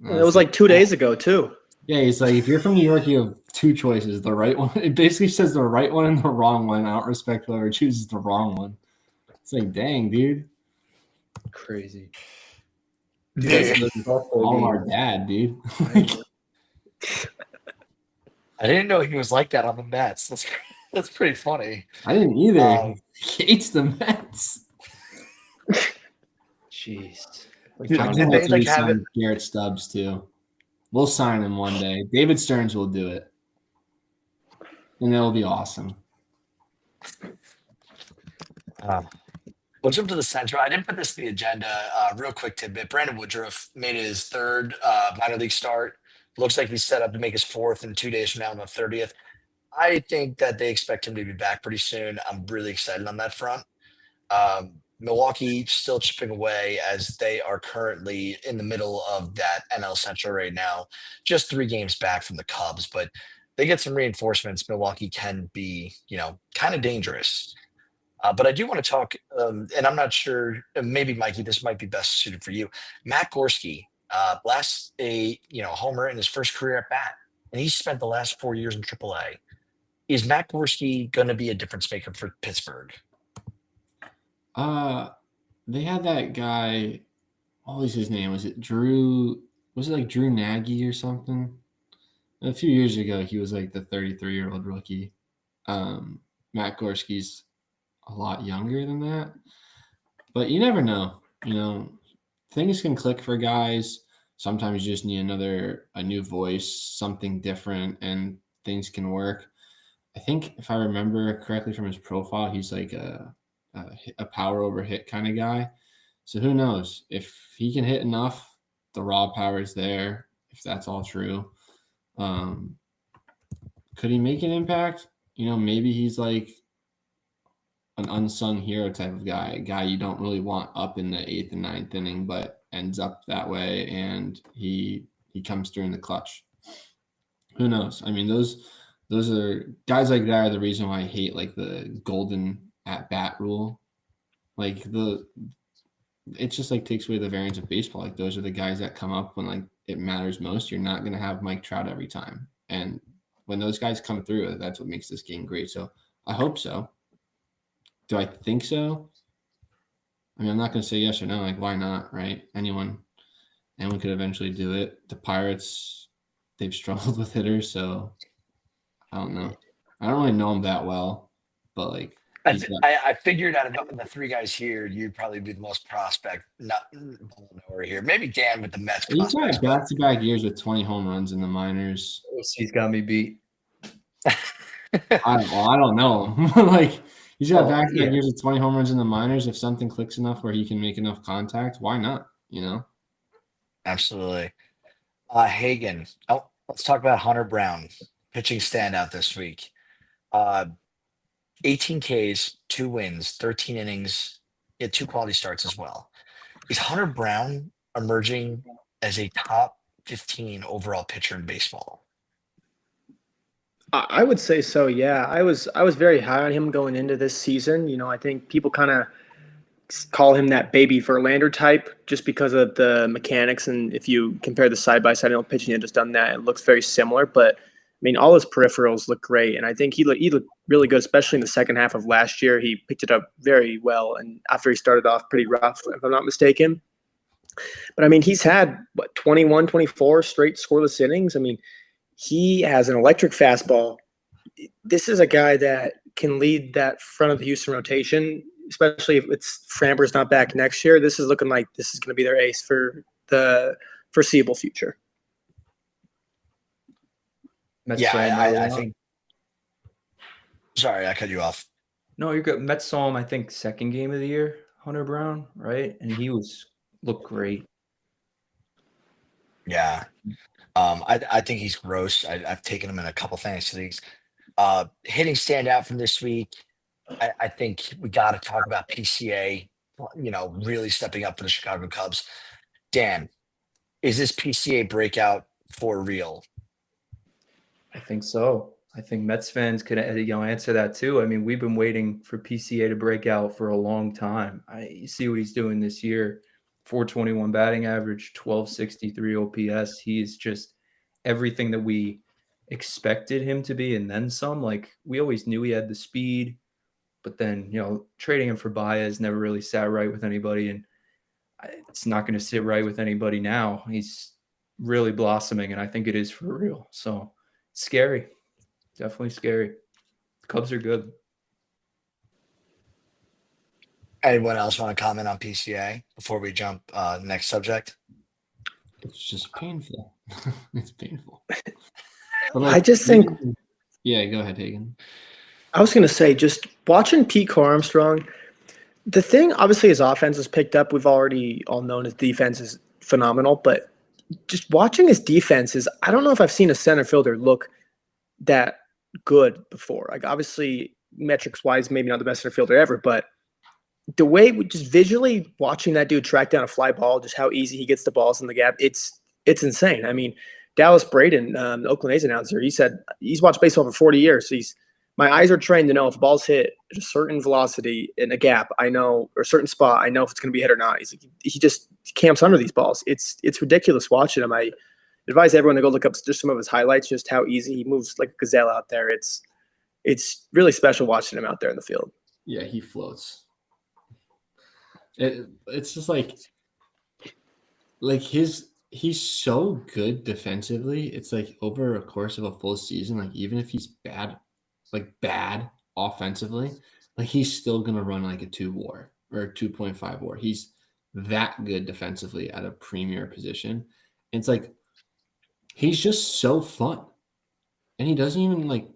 It was like 2 days ago too. Yeah, he's like, if you're from New York, you have 2 choices: the right one. It basically says the right one and the wrong one. I don't respect whoever chooses the wrong one. It's like, dang, dude. Crazy. Dude, all our dad, dude. I didn't know he was like that on the Mets. That's pretty funny. I didn't either. He hates the Mets. Jeez. Did they like have it? Garrett Stubbs too. We'll sign him one day. David Stearns will do it, and it'll be awesome. We'll jump to the Central. I didn't put this in the agenda. Real quick tidbit: Brandon Woodruff made his 3rd minor league start. Looks like he's set up to make his 4th in 2 days from now on the 30th. I think that they expect him to be back pretty soon. I'm really excited on that front. Milwaukee still chipping away as they are currently in the middle of that NL Central right now, just 3 games back from the Cubs, but they get some reinforcements. Milwaukee can be, kind of dangerous. But I do want to talk, and I'm not sure, maybe Mikey, this might be best suited for you. Matt Gorski blasts a homer in his first career at bat, and he spent the last 4 years in AAA. Is Matt Gorski going to be a difference maker for Pittsburgh? They had that guy. What was his name? Was it Drew? Was it like Drew Nagy or something? A few years ago, he was like the 33-year-old rookie. Matt Gorski's a lot younger than that, but you never know. Things can click for guys. Sometimes you just need a new voice, something different, and things can work. I think if I remember correctly from his profile, he's like a power over hit kind of guy. So who knows if he can hit enough, the raw power is there. If that's all true, could he make an impact? Maybe he's like an unsung hero type of guy, a guy you don't really want up in the 8th and 9th inning, but ends up that way, and he comes through in the clutch. Who knows? I mean, those are guys like that are the reason why I hate like the golden at bat rule. Like it just like takes away the variance of baseball. Like those are the guys that come up when like it matters most. You're not going to have Mike Trout every time. And when those guys come through, that's what makes this game great. So I hope so. Do I think so? I mean, I'm not going to say yes or no. Like, why not, right? Anyone could eventually do it. The Pirates, they've struggled with hitters, so I don't know. I don't really know him that well, but like I figured out of the 3 guys here, you'd probably be the most prospect. Not over here. Maybe Dan with the Mets. He's got back-to-back years with 20 home runs in the minors. He's got me beat. I don't know. Like he's got back-to-back years with 20 home runs in the minors. If something clicks enough where he can make enough contact, why not? Absolutely. Hagen. Oh, let's talk about Hunter Brown, pitching standout this week. 18 Ks, 2 wins, 13 innings, 2 quality starts as well. Is Hunter Brown emerging as a top 15 overall pitcher in baseball? I would say so, yeah. I was very high on him going into this season. I think people kind of call him that baby Verlander type just because of the mechanics. And if you compare the side-by-side, I know pitching had just done that. It looks very similar, but I mean, all his peripherals look great, and I think he looked really good, especially in the second half of last year. He picked it up very well, and after he started off pretty rough, if I'm not mistaken. But, I mean, he's had, 21, 24 straight scoreless innings. I mean, he has an electric fastball. This is a guy that can lead that front of the Houston rotation, especially if Framber's not back next year. This is looking like this is going to be their ace for the foreseeable future. I think. Sorry, I cut you off. No, you're good. Mets saw him, I think, second game of the year, Hunter Brown, right? And he looked great. Yeah. I think he's gross. I've taken him in a couple fantasy leagues. Hitting standout from this week. I think we got to talk about PCA, really stepping up for the Chicago Cubs. Dan, is this PCA breakout for real? I think so. I think Mets fans could answer that too. I mean, we've been waiting for PCA to break out for a long time. You see what he's doing this year. 421 batting average, 1263 OPS. He is just everything that we expected him to be and then some. Like, we always knew he had the speed, but then, trading him for Baez never really sat right with anybody, and it's not going to sit right with anybody now. He's really blossoming, and I think it is for real. So it's scary. Definitely scary. The Cubs are good. Anyone else want to comment on PCA before we jump next subject? It's just painful. It's painful. I just think. Yeah, go ahead, Hagen. I was going to say, just watching Pete Armstrong, the thing, obviously, his offense is picked up. We've already all known his defense is phenomenal, but just watching his defense is, I don't know if I've seen a center fielder look that good before. Like, obviously, metrics-wise, maybe not the best center fielder ever, but the way just visually watching that dude track down a fly ball, just how easy he gets the balls in the gap, it's insane. I mean, Dallas Braden, the Oakland A's announcer, he said he's watched baseball for 40 years. So my eyes are trained to know if a ball's hit at a certain velocity in a gap, I know, or a certain spot, I know if it's going to be hit or not. He's like, he just camps under these balls. It's ridiculous watching him. I advise everyone to go look up just some of his highlights, just how easy he moves like a gazelle out there. It's really special watching him out there in the field. Yeah, he floats. It's just like he's so good defensively. It's like over a course of a full season, like even if he's bad offensively, like he's still gonna run like a 2 WAR or a 2.5 WAR. He's that good defensively at a premier position. And it's like he's just so fun, and he doesn't even like.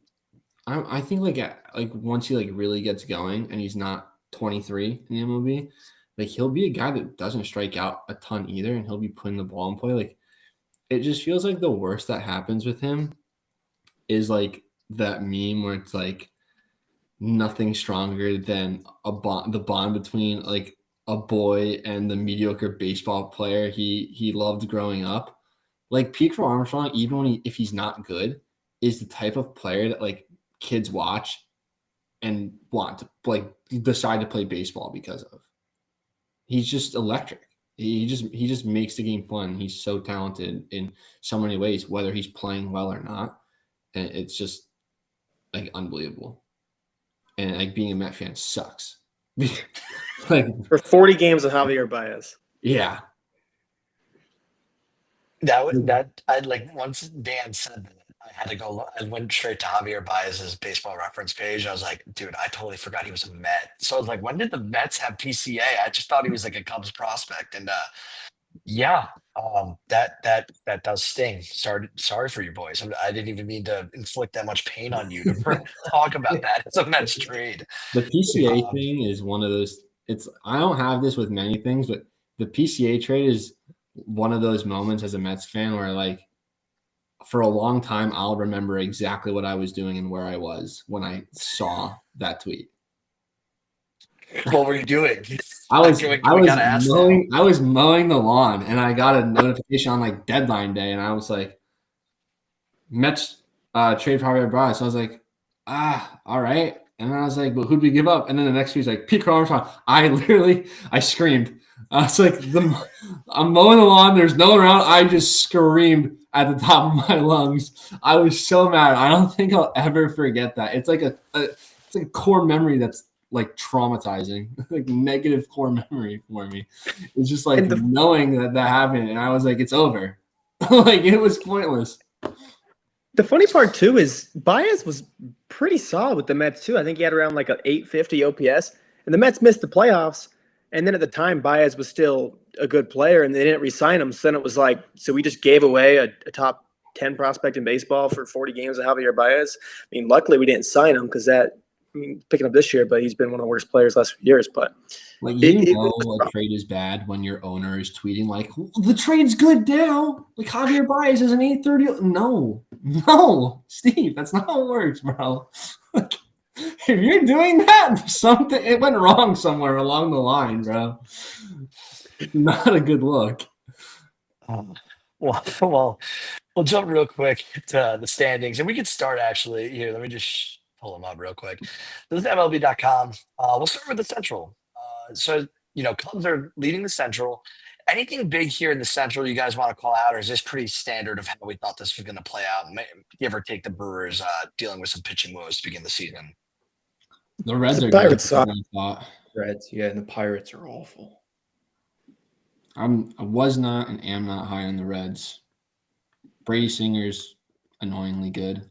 I think like once he like really gets going, and he's not 23 in the MLB. Like, he'll be a guy that doesn't strike out a ton either, and he'll be putting the ball in play. Like, it just feels like the worst that happens with him is, like, that meme where it's, like, nothing stronger than the bond between, like, a boy and the mediocre baseball player he loved growing up. Like, Pete Armstrong, even if he's not good, is the type of player that, like, kids watch and want to, like, decide to play baseball because of. He's just electric. He just makes the game fun. He's so talented in so many ways, whether he's playing well or not. And it's just like unbelievable. And like being a Met fan sucks. Like for 40 games of Javier Baez. Yeah. I'd like once Dan said that, I had to go. I went straight to Javier Baez's baseball reference page. I was like, dude, I totally forgot he was a Met. So I was like, when did the Mets have PCA? I just thought he was like a Cubs prospect. And that does sting. Sorry for you boys. I didn't even mean to inflict that much pain on you to talk about that. It's a Mets trade. The PCA thing is one of those. I don't have this with many things, but the PCA trade is one of those moments as a Mets fan where like, for a long time, I'll remember exactly what I was doing and where I was when I saw that tweet. What were you doing? I was mowing the lawn, and I got a notification on like deadline day, and I was like, Mets trade for Javier Baez. So I was like, all right. And then I was like, but who'd we give up? And then the next week, he's like, Pete Armstrong. I screamed. I was like, I'm mowing the lawn. There's no one around. I just screamed at the top of my lungs. I was so mad. I don't think I'll ever forget that. It's like it's like a core memory that's like traumatizing, like negative core memory for me. It's just like knowing that happened, and I was like, it's over. Like it was pointless. The funny part too is Baez was pretty solid with the Mets too. I think he had around like an 850 OPS, and the Mets missed the playoffs. And then at the time, Baez was still a good player, and they didn't re-sign him. So then it was like, so we just gave away a top 10 prospect in baseball for 40 games of Javier Baez. I mean, luckily we didn't sign him because that mean, picking up this year, but he's been one of the worst players last few years. But like a trade is bad when your owner is tweeting like the trade's good now. Like Javier Baez is an 830. No, Steve, that's not how it works, bro. Like, if you're doing that, it went wrong somewhere along the line, bro. Not a good look. Well, we'll jump real quick to the standings, and we can start actually here. Let me just pull them up real quick. This is MLB.com. We'll start with the Central. So, Cubs are leading the Central. Anything big here in the Central you guys want to call out, or is this pretty standard of how we thought this was going to play out? Give or take the Brewers dealing with some pitching woes to begin the season. The Reds are Pirates good. Reds, yeah, and the Pirates are awful. I was not and am not high on the Reds. Brady Singer's annoyingly good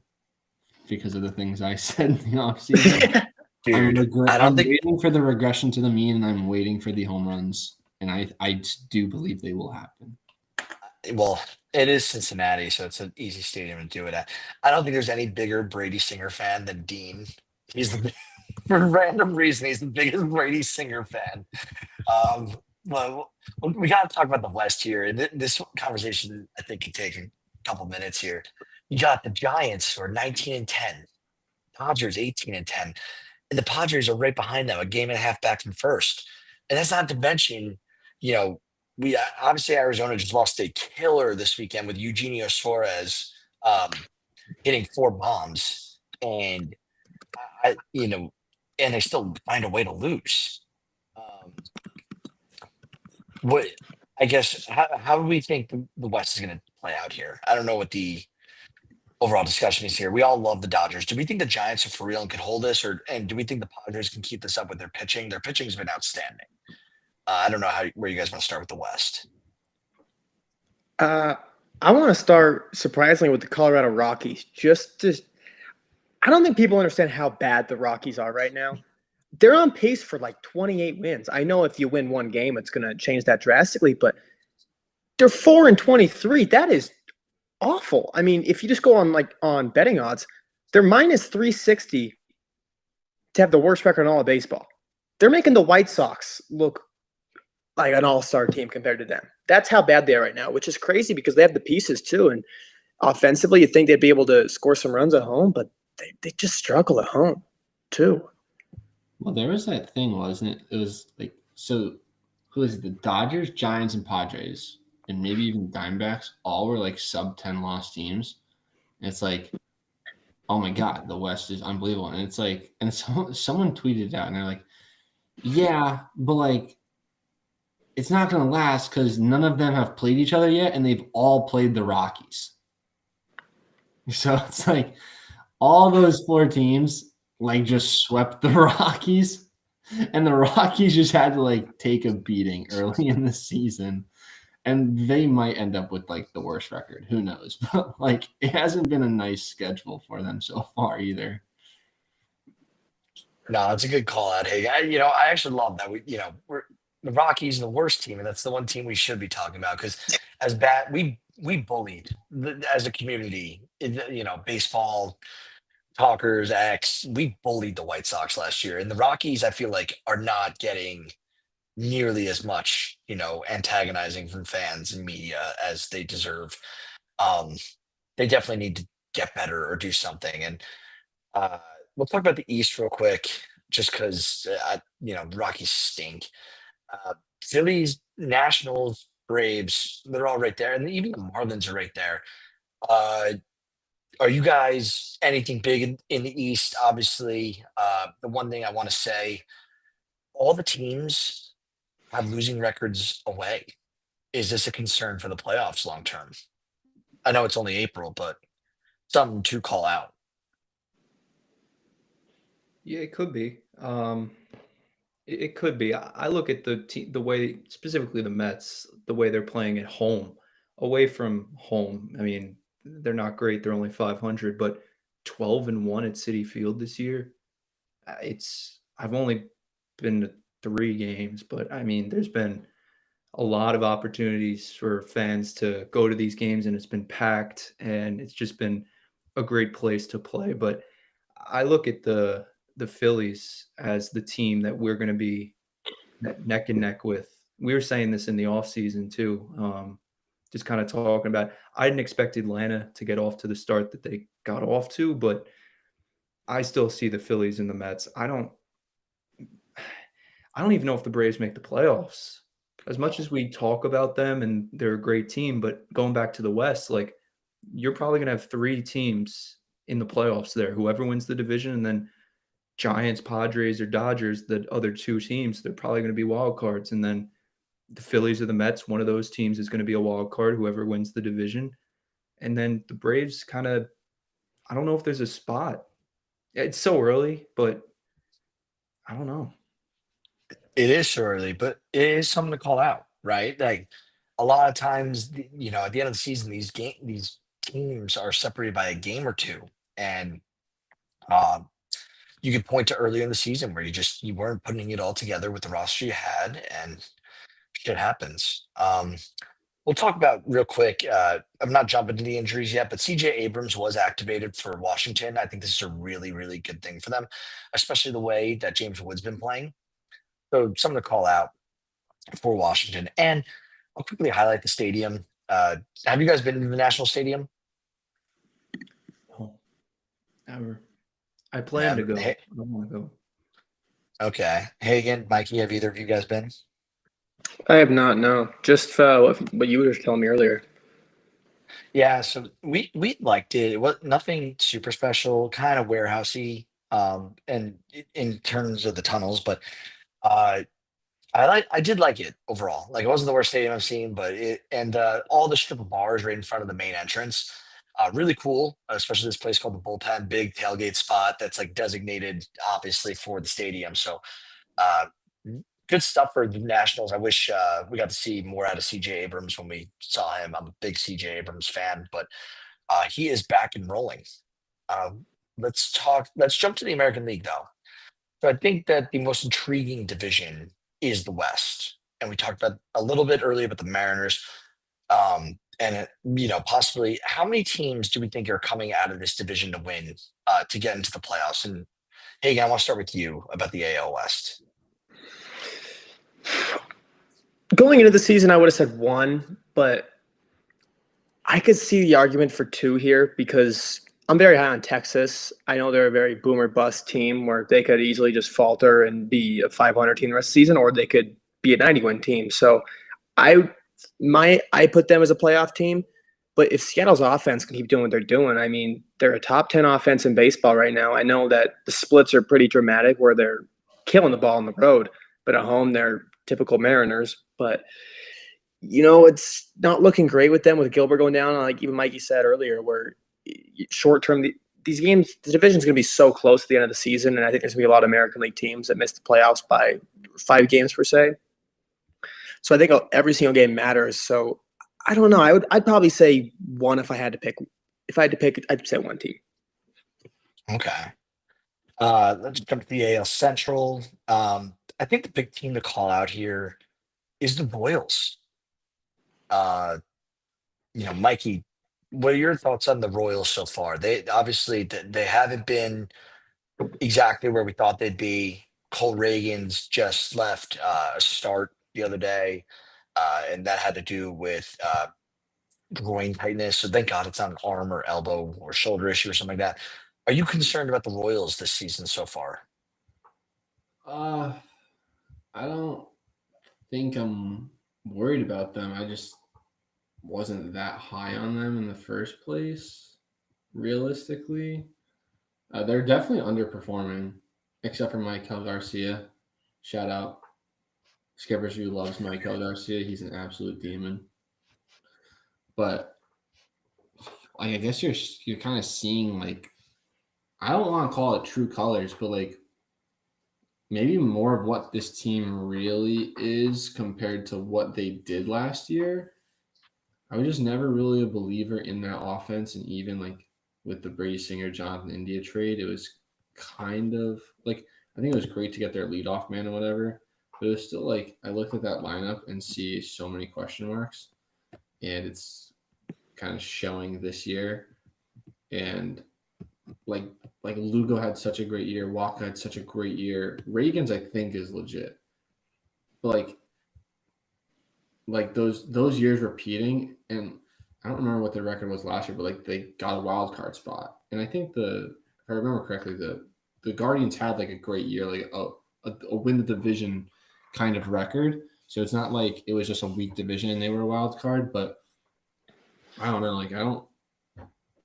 because of the things I said in the offseason. Dude, I'm waiting for the regression to the mean, and I'm waiting for the home runs, and I do believe they will happen. Well, it is Cincinnati, so it's an easy stadium to do it at. I don't think there's any bigger Brady Singer fan than Dean. For a random reason, he's the biggest Brady Singer fan. Well, we got to talk about the West here. And this conversation, I think, can take a couple minutes here. You got the Giants, who are 19-10, Dodgers 18-10, and the Padres are right behind them, a game and a half back from first. And that's not to mention, we obviously Arizona just lost a killer this weekend with Eugenio Suarez hitting 4 bombs, and and they still find a way to lose. How do we think the West is going to play out here? I don't know what the overall discussion is here. We all love the Dodgers. Do we think the Giants are for real and can hold this, and do we think the Padres can keep this up with their pitching? Their pitching has been outstanding. I don't know where you guys want to start with the West. I want to start surprisingly with the Colorado Rockies. I don't think people understand how bad the Rockies are right now. They're on pace for like 28 wins. I know if you win one game, it's going to change that drastically, but they're 4-23. That is awful. I mean, if you just go on betting odds, they're minus 360 to have the worst record in all of baseball. They're making the White Sox look like an all-star team compared to them. That's how bad they are right now, which is crazy because they have the pieces too. And offensively, you'd think they'd be able to score some runs at home, but they just struggle at home too. Well, there was that thing, wasn't it? It was like, so who is it? The Dodgers, Giants, and Padres, and maybe even Diamondbacks, all were like sub-10 loss teams. And it's like, oh my God, the West is unbelievable. And it's like, and someone tweeted it out, and they're like, yeah, but like, it's not going to last because none of them have played each other yet, and they've all played the Rockies. So it's like all those 4 teams like just swept the Rockies, and the Rockies just had to like take a beating early in the season, and they might end up with like the worst record. Who knows? But like it hasn't been a nice schedule for them so far either. No, it's a good call out. Hey, I actually love that we're the Rockies, the worst team, and that's the one team we should be talking about because as bad we bullied as a community, baseball talkers, we bullied the White Sox last year, and the Rockies I feel like are not getting nearly as much antagonizing from fans and media as they deserve. They definitely need to get better or do something. And we'll talk about the East real quick, just because Rockies stink. Phillies, Nationals, Braves, they're all right there, and even the Marlins are right there. Are you guys anything big in the East? Obviously, the one thing I want to say, all the teams have losing records away. Is this a concern for the playoffs long term? I know it's only April, but something to call out. Yeah, it could be. It could be. I look at the way, specifically the Mets, the way they're playing at home, away from home. I mean, they're not great. They're only 500, but 12-1 at Citi Field this year. I've only been to 3 games, but I mean, there's been a lot of opportunities for fans to go to these games, and it's been packed, and it's just been a great place to play. But I look at the the Phillies as the team that we're going to be neck and neck with. We were saying this in the offseason too. Just kind of talking about, I didn't expect Atlanta to get off to the start that they got off to, but I still see the Phillies and the Mets. I don't even know if the Braves make the playoffs. As much as we talk about them and they're a great team, but going back to the West, like, you're probably going to have 3 teams in the playoffs there. Whoever wins the division, and then Giants, Padres, or Dodgers, the other 2 teams, they're probably going to be wild cards. And then the Phillies or the Mets, one of those teams is going to be a wild card, whoever wins the division. And then the Braves kind of, I don't know if there's a spot. It's so early, but I don't know. It is so early, but it is something to call out, right? Like a lot of times, at the end of the season, these teams are separated by a game or two, and um, you could point to earlier in the season where you weren't putting it all together with the roster you had, and shit happens. We'll talk about real quick. I'm not jumping to the injuries yet, but CJ Abrams was activated for Washington. I think this is a really, really good thing for them, especially the way that James Wood's been playing. So something to call out for Washington. And I'll quickly highlight the stadium. Have you guys been to the National Stadium? No, never. I plan to go. Hey, I don't want to go. okay. Hagen, Mikey, have either of you guys been? I have not, no. Just what you were telling me earlier. Yeah, so we liked it. It was nothing super special, kind of warehousey, and in terms of the tunnels, but uh I did like it overall. Like, it wasn't the worst stadium I've seen, but all the strip of bars right in front of the main entrance, really cool. Especially this place called the Bullpen, big tailgate spot that's like designated obviously for the stadium. So uh, good stuff for the Nationals. I wish we got to see more out of CJ Abrams when we saw him. I'm a big CJ Abrams fan, but he is back and rolling. Let's jump to the American League though. So I think that the most intriguing division is the West. And we talked about a little bit earlier about the Mariners. Possibly how many teams do we think are coming out of this division to win, to get into the playoffs? And Hagen, I want to start with you about the AL West. Going into the season, I would have said 1, but I could see the argument for 2 here because I'm very high on Texas. I know they're a very boomer bust team where they could easily just falter and be a 500 team the rest of the season, or they could be a 90-win team. So I put them as a playoff team. But if Seattle's offense can keep doing what they're doing, I mean, they're a top 10 offense in baseball right now. I know that the splits are pretty dramatic where they're killing the ball on the road, but at home they're typical Mariners. But it's not looking great with them with Gilbert going down. Like even Mikey said earlier, where short term, these games, the division's going to be so close at the end of the season. And I think there's going to be a lot of American League teams that miss the playoffs by 5 games per se. So I think every single game matters. So I don't know. I'd probably say 1 if I had to pick. If I had to pick, I'd say 1 team. Okay. Let's jump to the AL Central. I think the big team to call out here is the Royals. Mikey, what are your thoughts on the Royals so far? They obviously they haven't been exactly where we thought they'd be. Cole Reagan's just left a start the other day, and that had to do with groin tightness. So thank God it's not an arm or elbow or shoulder issue or something like that. Are you concerned about the Royals this season so far? I don't think I'm worried about them. I just wasn't that high on them in the first place, realistically. They're definitely underperforming, except for Michael Garcia. Shout out. Skippers who loves Michael Garcia. He's an absolute demon. But I guess you're kind of seeing, like, I don't want to call it true colors, but like maybe more of what this team really is compared to what they did last year. I was just never really a believer in that offense, and even like with the Brady Singer Jonathan India trade, it was kind of like, I think it was great to get their leadoff man and whatever, but it was still like I looked at that lineup and see so many question marks, and it's kind of showing this year. And like Lugo had such a great year, Walker had such a great year. Reagan's I think is legit, but like those years repeating, and I don't remember what their record was last year, but like they got a wild card spot, and I think if I remember correctly, the Guardians had like a great year, like a win the division kind of record. So it's not like it was just a weak division and they were a wild card, but I don't know, like I don't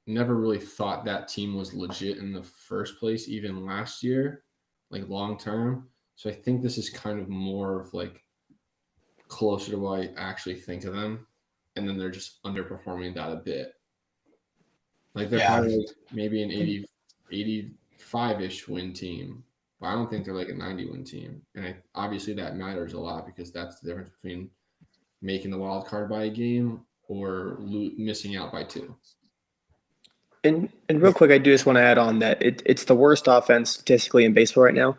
never really thought that team was legit in the first place, even last year, like long term. So I think this is kind of more of like closer to what I actually think of them. And then they're just underperforming that a bit. Like they're probably like maybe an 85-ish win team, but I don't think they're like a 90-win team. And obviously that matters a lot because that's the difference between making the wild card by a game or missing out by 2. And real quick, I do just want to add on that it's the worst offense statistically in baseball right now.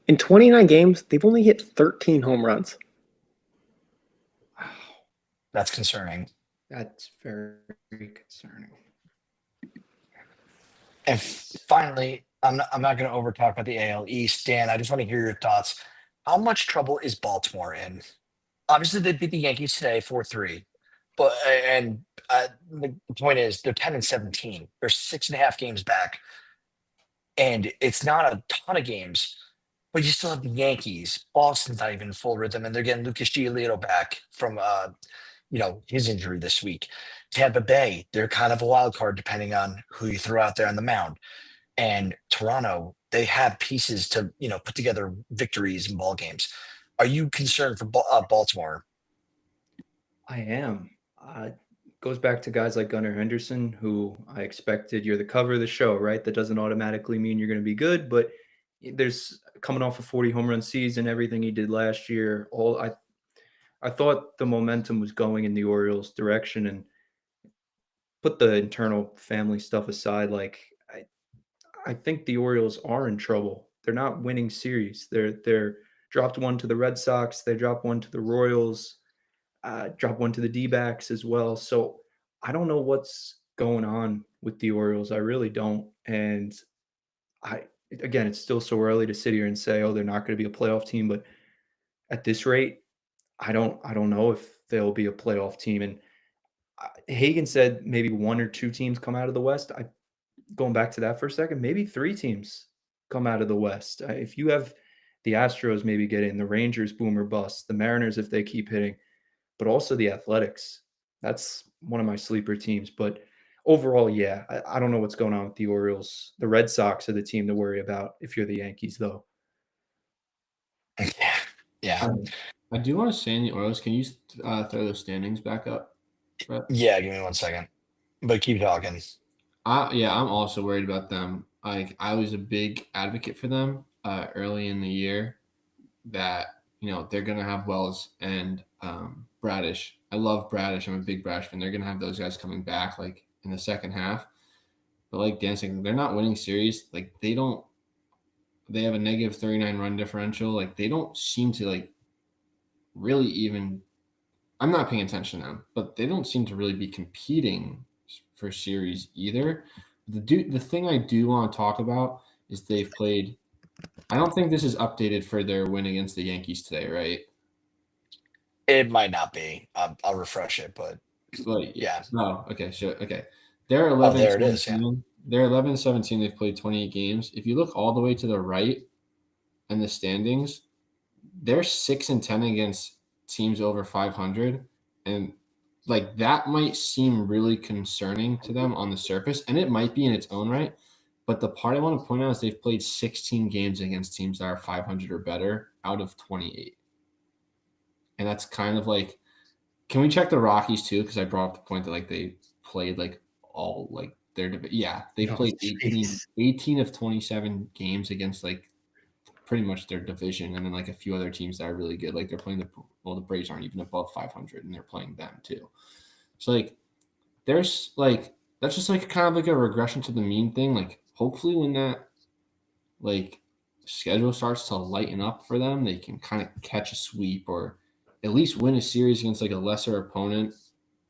In 29 games, they've only hit 13 home runs. Wow. That's concerning. That's very concerning. And finally, I'm not going to over talk about the AL East. Dan, I just want to hear your thoughts. How much trouble is Baltimore in? Obviously, they beat the Yankees today 4-3. But the point is, they're 10-17. They're 6.5 games back, and it's not a ton of games. But you still have the Yankees. Boston's not even in full rhythm, and they're getting Lucas Giolito back from his injury this week. Tampa Bay, they're kind of a wild card depending on who you throw out there on the mound. And Toronto, they have pieces to put together victories in ball games. Are you concerned for Baltimore? I am. Goes back to guys like Gunnar Henderson, who I expected. You're the cover of the show, right? That doesn't automatically mean you're going to be good, but there's coming off a 40 home run season, everything he did last year. I thought the momentum was going in the Orioles' direction, and put the internal family stuff aside, like I think the Orioles are in trouble. They're not winning series. They're dropped one to the Red Sox. They dropped one to the Royals. Drop one to the D-backs as well. So I don't know what's going on with the Orioles. I really don't. And again, it's still so early to sit here and say, oh, they're not going to be a playoff team. But at this rate, I don't know if they'll be a playoff team. And Hagen said maybe 1 or 2 teams come out of the West. Going back to that for a second, maybe 3 teams come out of the West. If you have the Astros maybe get in, the Rangers boom or bust, the Mariners if they keep hitting, but also the Athletics. That's one of my sleeper teams. But overall, yeah, I don't know what's going on with the Orioles. The Red Sox are the team to worry about if you're the Yankees, though. Yeah. I do want to say in the Orioles, can you throw the standings back up, Brett? Yeah, give me 1 second. But keep talking. I'm also worried about them. I was a big advocate for them early in the year that they're gonna have Wells and Bradish. I love Bradish. I'm a big Bradish fan. They're gonna have those guys coming back like in the second half. But like Dan said, they're not winning series. Like they have a negative 39 run differential. Like they don't seem to like really even. I'm not paying attention to them, but they don't seem to really be competing for series either. The thing I do want to talk about is they've played. I don't think this is updated for their win against the Yankees today, right? It might not be. I'll refresh it, but yeah. Oh, okay. Sure. Okay. They're 11. There it is. Yeah. They're 11-17. They've played 28 games. If you look all the way to the right in the standings, they're 6-10 against teams over 500, and like that might seem really concerning to them on the surface, and it might be in its own right. But the part I want to point out is they've played 16 games against teams that are 500 or better out of 28. And that's kind of like, can we check the Rockies too? Because I brought up the point that like they played like all like they played 18 of 27 games against like pretty much their division, and then like a few other teams that are really good. Like they're playing the Braves aren't even above 500, and they're playing them too. So like there's like that's just like kind of like a regression to the mean thing. Like hopefully when that like schedule starts to lighten up for them, they can kind of catch a sweep or at least win a series against like a lesser opponent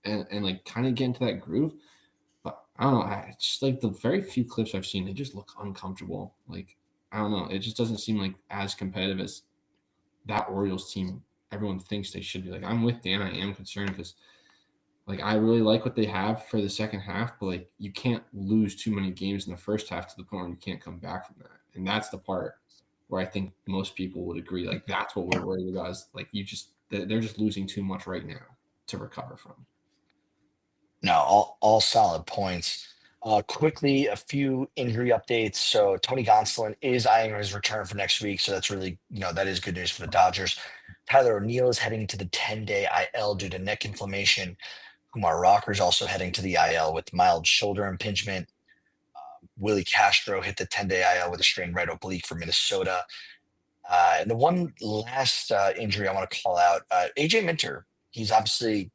and like kind of get into that groove. But I don't know. It's just like the very few clips I've seen, they just look uncomfortable. Like, I don't know. It just doesn't seem like as competitive as that Orioles team everyone thinks they should be. Like, I'm with Dan. I am concerned because, like, I really like what they have for the second half, but, like, you can't lose too many games in the first half to the point where you can't come back from that. And that's the part where I think most people would agree. Like, that's what we're worried about is, like, they're just losing too much right now to recover from. No, all solid points. Quickly, a few injury updates. So Tony Gonsolin is eyeing his return for next week. So that's really, that is good news for the Dodgers. Tyler O'Neill is heading to the 10-day IL due to neck inflammation. Kumar Rocker's also heading to the IL with mild shoulder impingement. Willie Castro hit the 10-day IL with a strained right oblique for Minnesota. And the one last injury I want to call out, AJ Minter. He's obviously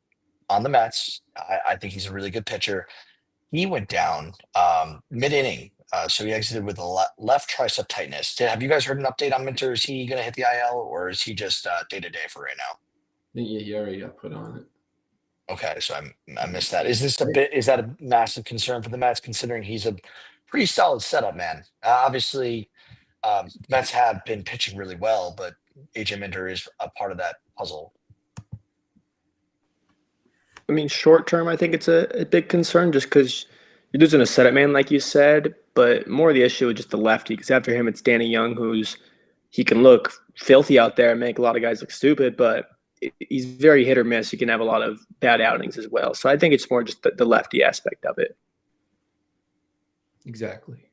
on the Mets. I think he's a really good pitcher. He went down mid-inning, so he exited with a left tricep tightness. Have you guys heard an update on Minter? Is he going to hit the IL, or is he just day-to-day for right now? Yeah, he already got put on it. Okay, so I missed that. Is that a massive concern for the Mets, considering he's a pretty solid setup man? Obviously, Mets have been pitching really well, but AJ Minter is a part of that puzzle. I mean, short term, I think it's a big concern just because you're losing a setup man, like you said, but more the issue with just the lefty, because after him, it's Danny Young, he can look filthy out there and make a lot of guys look stupid, but he's very hit or miss. He can have a lot of bad outings as well. So I think it's more just the lefty aspect of it. Exactly.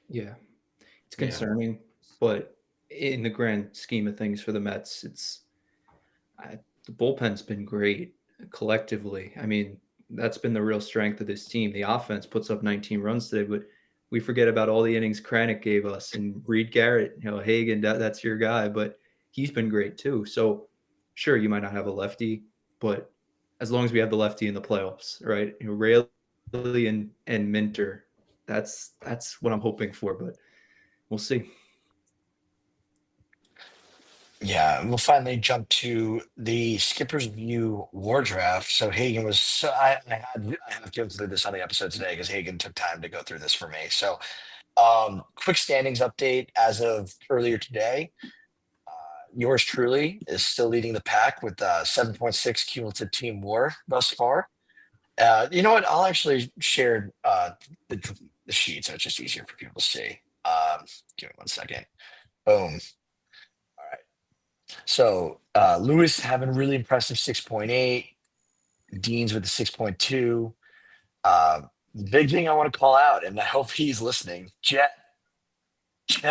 Yeah. It's concerning, but in the grand scheme of things for the Mets, the bullpen's been great collectively. I mean, that's been the real strength of this team. The offense puts up 19 runs today, but we forget about all the innings Kranick gave us and Reed Garrett, Hagen, that's your guy, but he's been great too. So sure, you might not have a lefty, but as long as we have the lefty in the playoffs, right? Raley and Minter, that's what I'm hoping for, but we'll see. Yeah, we'll finally jump to the Skipper's View War Draft. So Hagen was, I have to go through this on the episode today because Hagen took time to go through this for me. So quick standings update as of earlier today. Yours truly is still leading the pack with 7.6 cumulative team WAR thus far. You know what? I'll actually share the sheet so it's just easier for people to see. Give me 1 second. Boom. All right. So Lewis having a really impressive 6.8. Dean's with the 6.2. The big thing I want to call out, and I hope he's listening, Jeff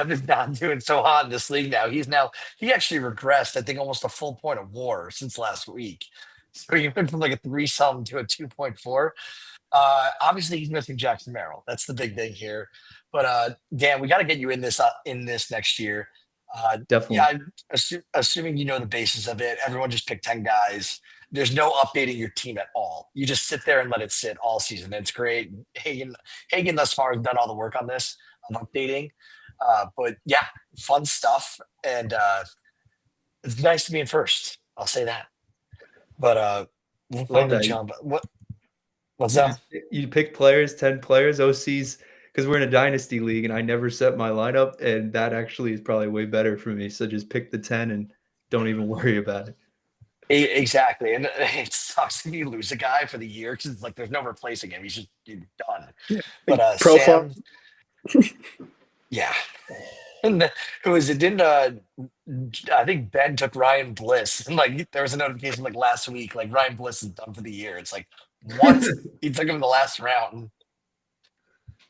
is not doing so hot in this league now. He actually regressed, I think, almost a full point of WAR since last week. So he went from like a 3-something to a 2.4. Obviously, he's missing Jackson Merrill. That's the big thing here. But Dan, we got to get you in this next year. Definitely. Yeah, assuming you know the basis of it, everyone just pick 10 guys. There's no updating your team at all. You just sit there and let it sit all season. It's great. Hagen thus far has done all the work on this, of updating. But yeah, fun stuff. And it's nice to be in first. I'll say that. But we'll finally jump. What's up? You pick players, 10 players, OCs, because we're in a dynasty league and I never set my lineup, and that actually is probably way better for me. So just pick the 10 and don't even worry about it. Exactly. And it sucks if you lose a guy for the year because it's like there's no replacing him. He's done. Yeah. But Profile. Yeah. And who was it? Didn't I think Ben took Ryan Bliss, and like there was a notification like last week, like Ryan Bliss is done for the year. It's like what? He took him in the last round.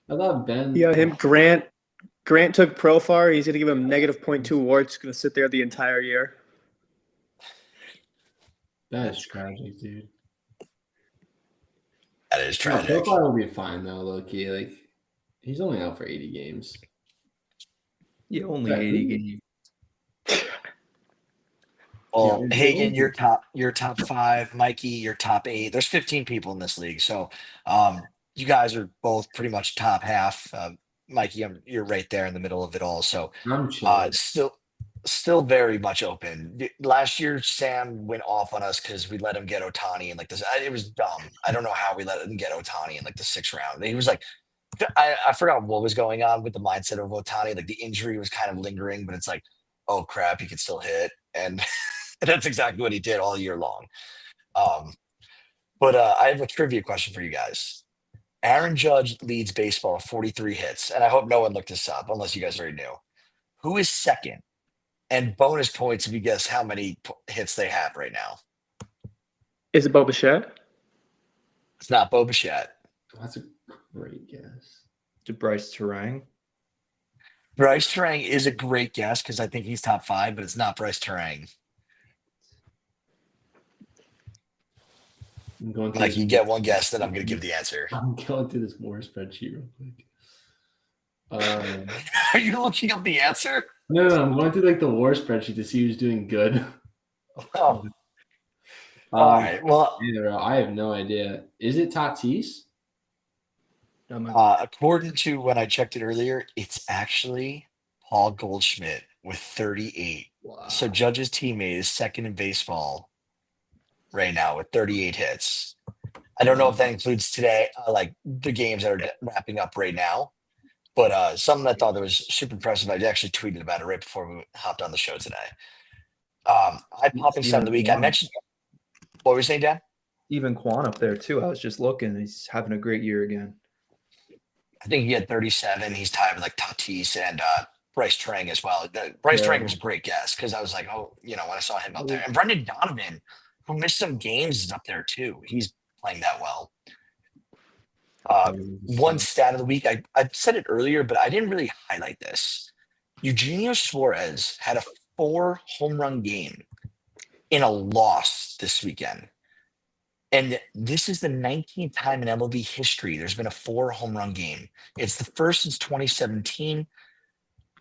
I thought Ben. Yeah, him. Grant took Profar. He's gonna give him -0.2 warts. Gonna sit there the entire year. That is tragic, dude. That is tragic. Profar will be fine though, low-key. Like he's only out for 80 games. Yeah, only 80 games. Well, Hagen, you're top 5. Mikey, you're top 8. There's 15 people in this league, so you guys are both pretty much top half. Mikey, you're right there in the middle of it all. So I'm chill. Still very much open. Last year, Sam went off on us because we let him get Otani in like this. It was dumb. I don't know how we let him get Otani in like the 6th round. He was like, I forgot what was going on with the mindset of Otani. Like the injury was kind of lingering, but it's like, oh crap, he could still hit, and that's exactly what he did all year long. But I have a trivia question for you guys. Aaron Judge leads baseball with 43 hits, and I hope no one looked this up unless you guys already knew. Who is second? And bonus points if you guess how many hits they have right now. Is it Bo Bichette? It's not Bo Bichette. That's a great guess. To Bryce Terang. Bryce Terang is a great guess because I think he's top 5, but it's not Bryce Terang. I'm going Like you get one guess, then I'm going to give the answer. I'm going through this war spreadsheet real quick. Are you looking up the answer? No, I'm going through like the war spreadsheet to see who's doing good. Oh. All right. Well, I have no idea. Is it Tatis? According to when I checked it earlier, it's actually Paul Goldschmidt with 38. Wow. So Judge's teammate is second in baseball right now with 38 hits. I don't know if that includes today, like the games that are wrapping up right now. But something I thought that was super impressive, I actually tweeted about it right before we hopped on the show today. I popping stat of the week. I mentioned. What were you saying, Dan? Even Quan up there too. I was just looking. He's having a great year again. I think he had 37. He's tied with like Tatis and Bryce Terang as well. Bryce Terang was a great guess because I was like, oh, when I saw him up there. And Brendan Donovan, who missed some games, is up there too. He's playing that well. One stat of the week, I said it earlier, but I didn't really highlight this. Eugenio Suarez had a 4 home run game in a loss this weekend. And this is the 19th time in MLB history there's been a 4 home run game. It's the first since 2017.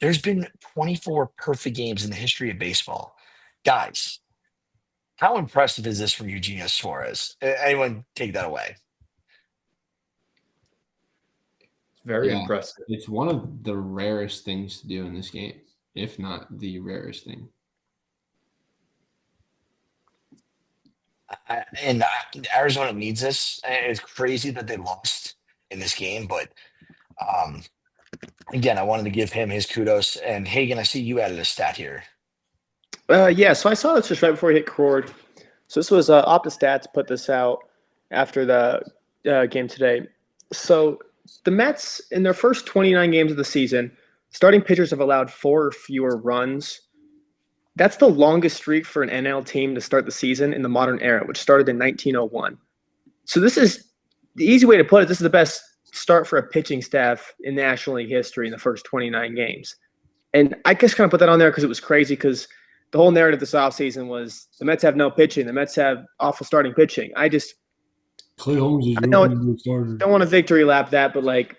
There's been 24 perfect games in the history of baseball. Guys, how impressive is this from Eugenio Suarez? Anyone take that away? Very impressive. It's one of the rarest things to do in this game, if not the rarest thing. And Arizona needs this. It's crazy that they lost in this game, but again, I wanted to give him his kudos. And Hagen, I see you added a stat here. Yeah, so I saw this just right before we hit record. So this was OptaStats put this out after the game today. So the Mets, in their first 29 games of the season, starting pitchers have allowed 4 or fewer runs. That's the longest streak for an NL team to start the season in the modern era, which started in 1901. So this is the easy way to put it. This is the best start for a pitching staff in National League history in the first 29 games. And I just kind of put that on there because it was crazy because the whole narrative this offseason was the Mets have no pitching. The Mets have awful starting pitching. Clay Holmes is don't want to victory lap that, but like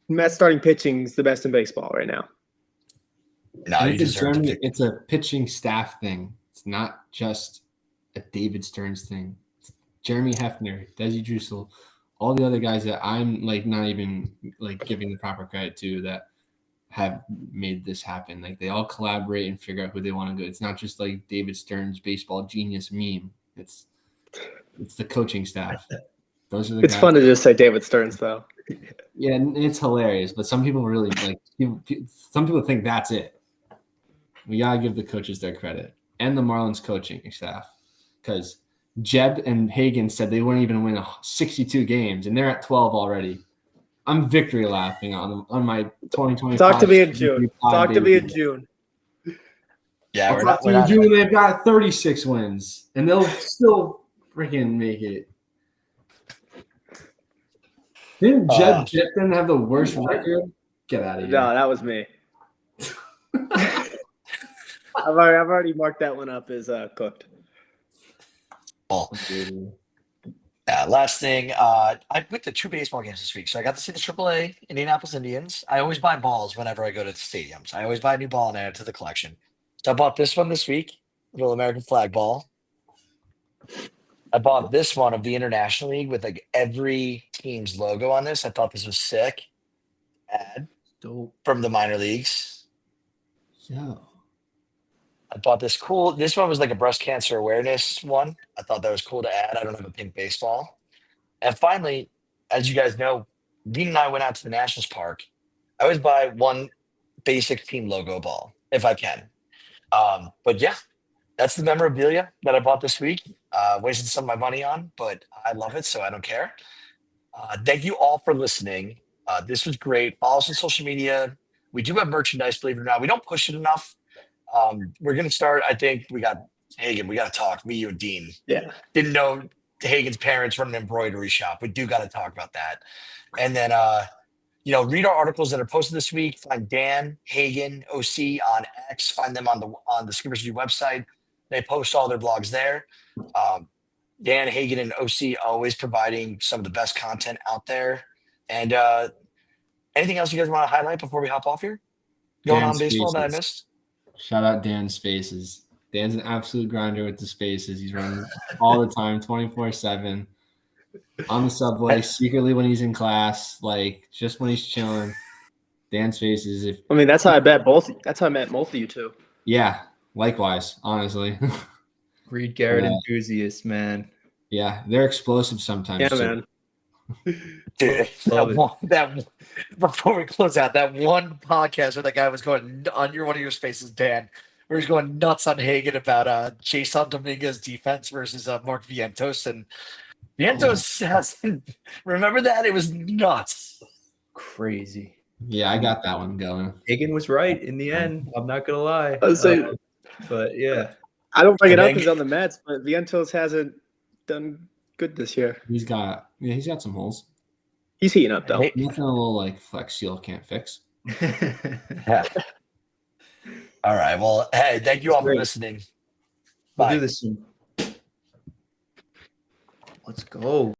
Mets starting pitching is the best in baseball right now. No, it's a pitching staff thing. It's not just a David Stearns thing. It's Jeremy Hefner, Desi Drusel, all the other guys that I'm like not even like giving the proper credit to that have made this happen. Like they all collaborate and figure out who they want to go. It's not just like David Stearns baseball genius meme. It's the coaching staff. Those are the guys. Fun to just say David Stearns though. Yeah, it's hilarious, but some people really like. Some people think that's it. We gotta give the coaches their credit and the Marlins coaching staff because Jeb and Hagen said they wouldn't even win 62 games, and they're at 12 already. I'm victory lapping on my 2025. Talk to me in June. Yeah, we're not in June. They've got 36 wins, and they'll still freaking make it. Didn't Jeb Tipton have the worst record? Get out of here. No, that was me. I've already marked that one up as cooked. Well, last thing, I went to 2 baseball games this week, so I got to see the AAA Indianapolis Indians. I always buy balls whenever I go to the stadiums. I always buy a new ball and add it to the collection. So I bought this one this week, little American flag ball. I bought this one of the International League with like every team's logo on this. I thought this was sick. Ad Dope. from the minor leagues. Yeah. I bought this cool. This one was like a breast cancer awareness one. I thought that was cool to add. I don't have a pink baseball. And finally, as you guys know, Dean and I went out to the Nationals Park. I always buy one basic team logo ball if I can. But yeah, that's the memorabilia that I bought this week. Wasted some of my money on, but I love it, so I don't care. Thank you all for listening. This was great. Follow us on social media. We do have merchandise, believe it or not. We don't push it enough. We're going to start, I think we got Hagen. We got to talk, me, you, and Dean. Yeah. Didn't know Hagen's parents run an embroidery shop. We do got to talk about that. And then, read our articles that are posted this week. Find Dan, Hagen, OC on X. Find them on the Skippers Review website. They post all their blogs there. Dan, Hagen, and OC always providing some of the best content out there. And anything else you guys want to highlight before we hop off here? Going on baseball that I missed? Shout out Dan's Spaces. Dan's an absolute grinder with the Spaces. He's running all the time, 24/7. On the subway, secretly when he's in class, like just when he's chilling. Dan's Spaces. That's how I met both of you two. Yeah, likewise, honestly. Reed Garrett enthusiasts, man. Yeah, they're explosive sometimes. Yeah, too. man. Dude, before we close out, that one podcast where that guy was going on one of your spaces, Dan, where he's going nuts on Hagen about Jason Dominguez's defense versus Mark Vientos, and Vientos has. Remember that? It was nuts. Crazy. Yeah, I got that one going. Hagen was right in the end. I'm not gonna lie. But yeah, I don't bring it up because he's on the Mets, but Vientos hasn't done good this year. He's got some holes. He's heating up though. Nothing a little like Flex Seal can't fix. Yeah. All right. Well, hey, thank you all for listening. We'll Bye. do this soon. Let's go.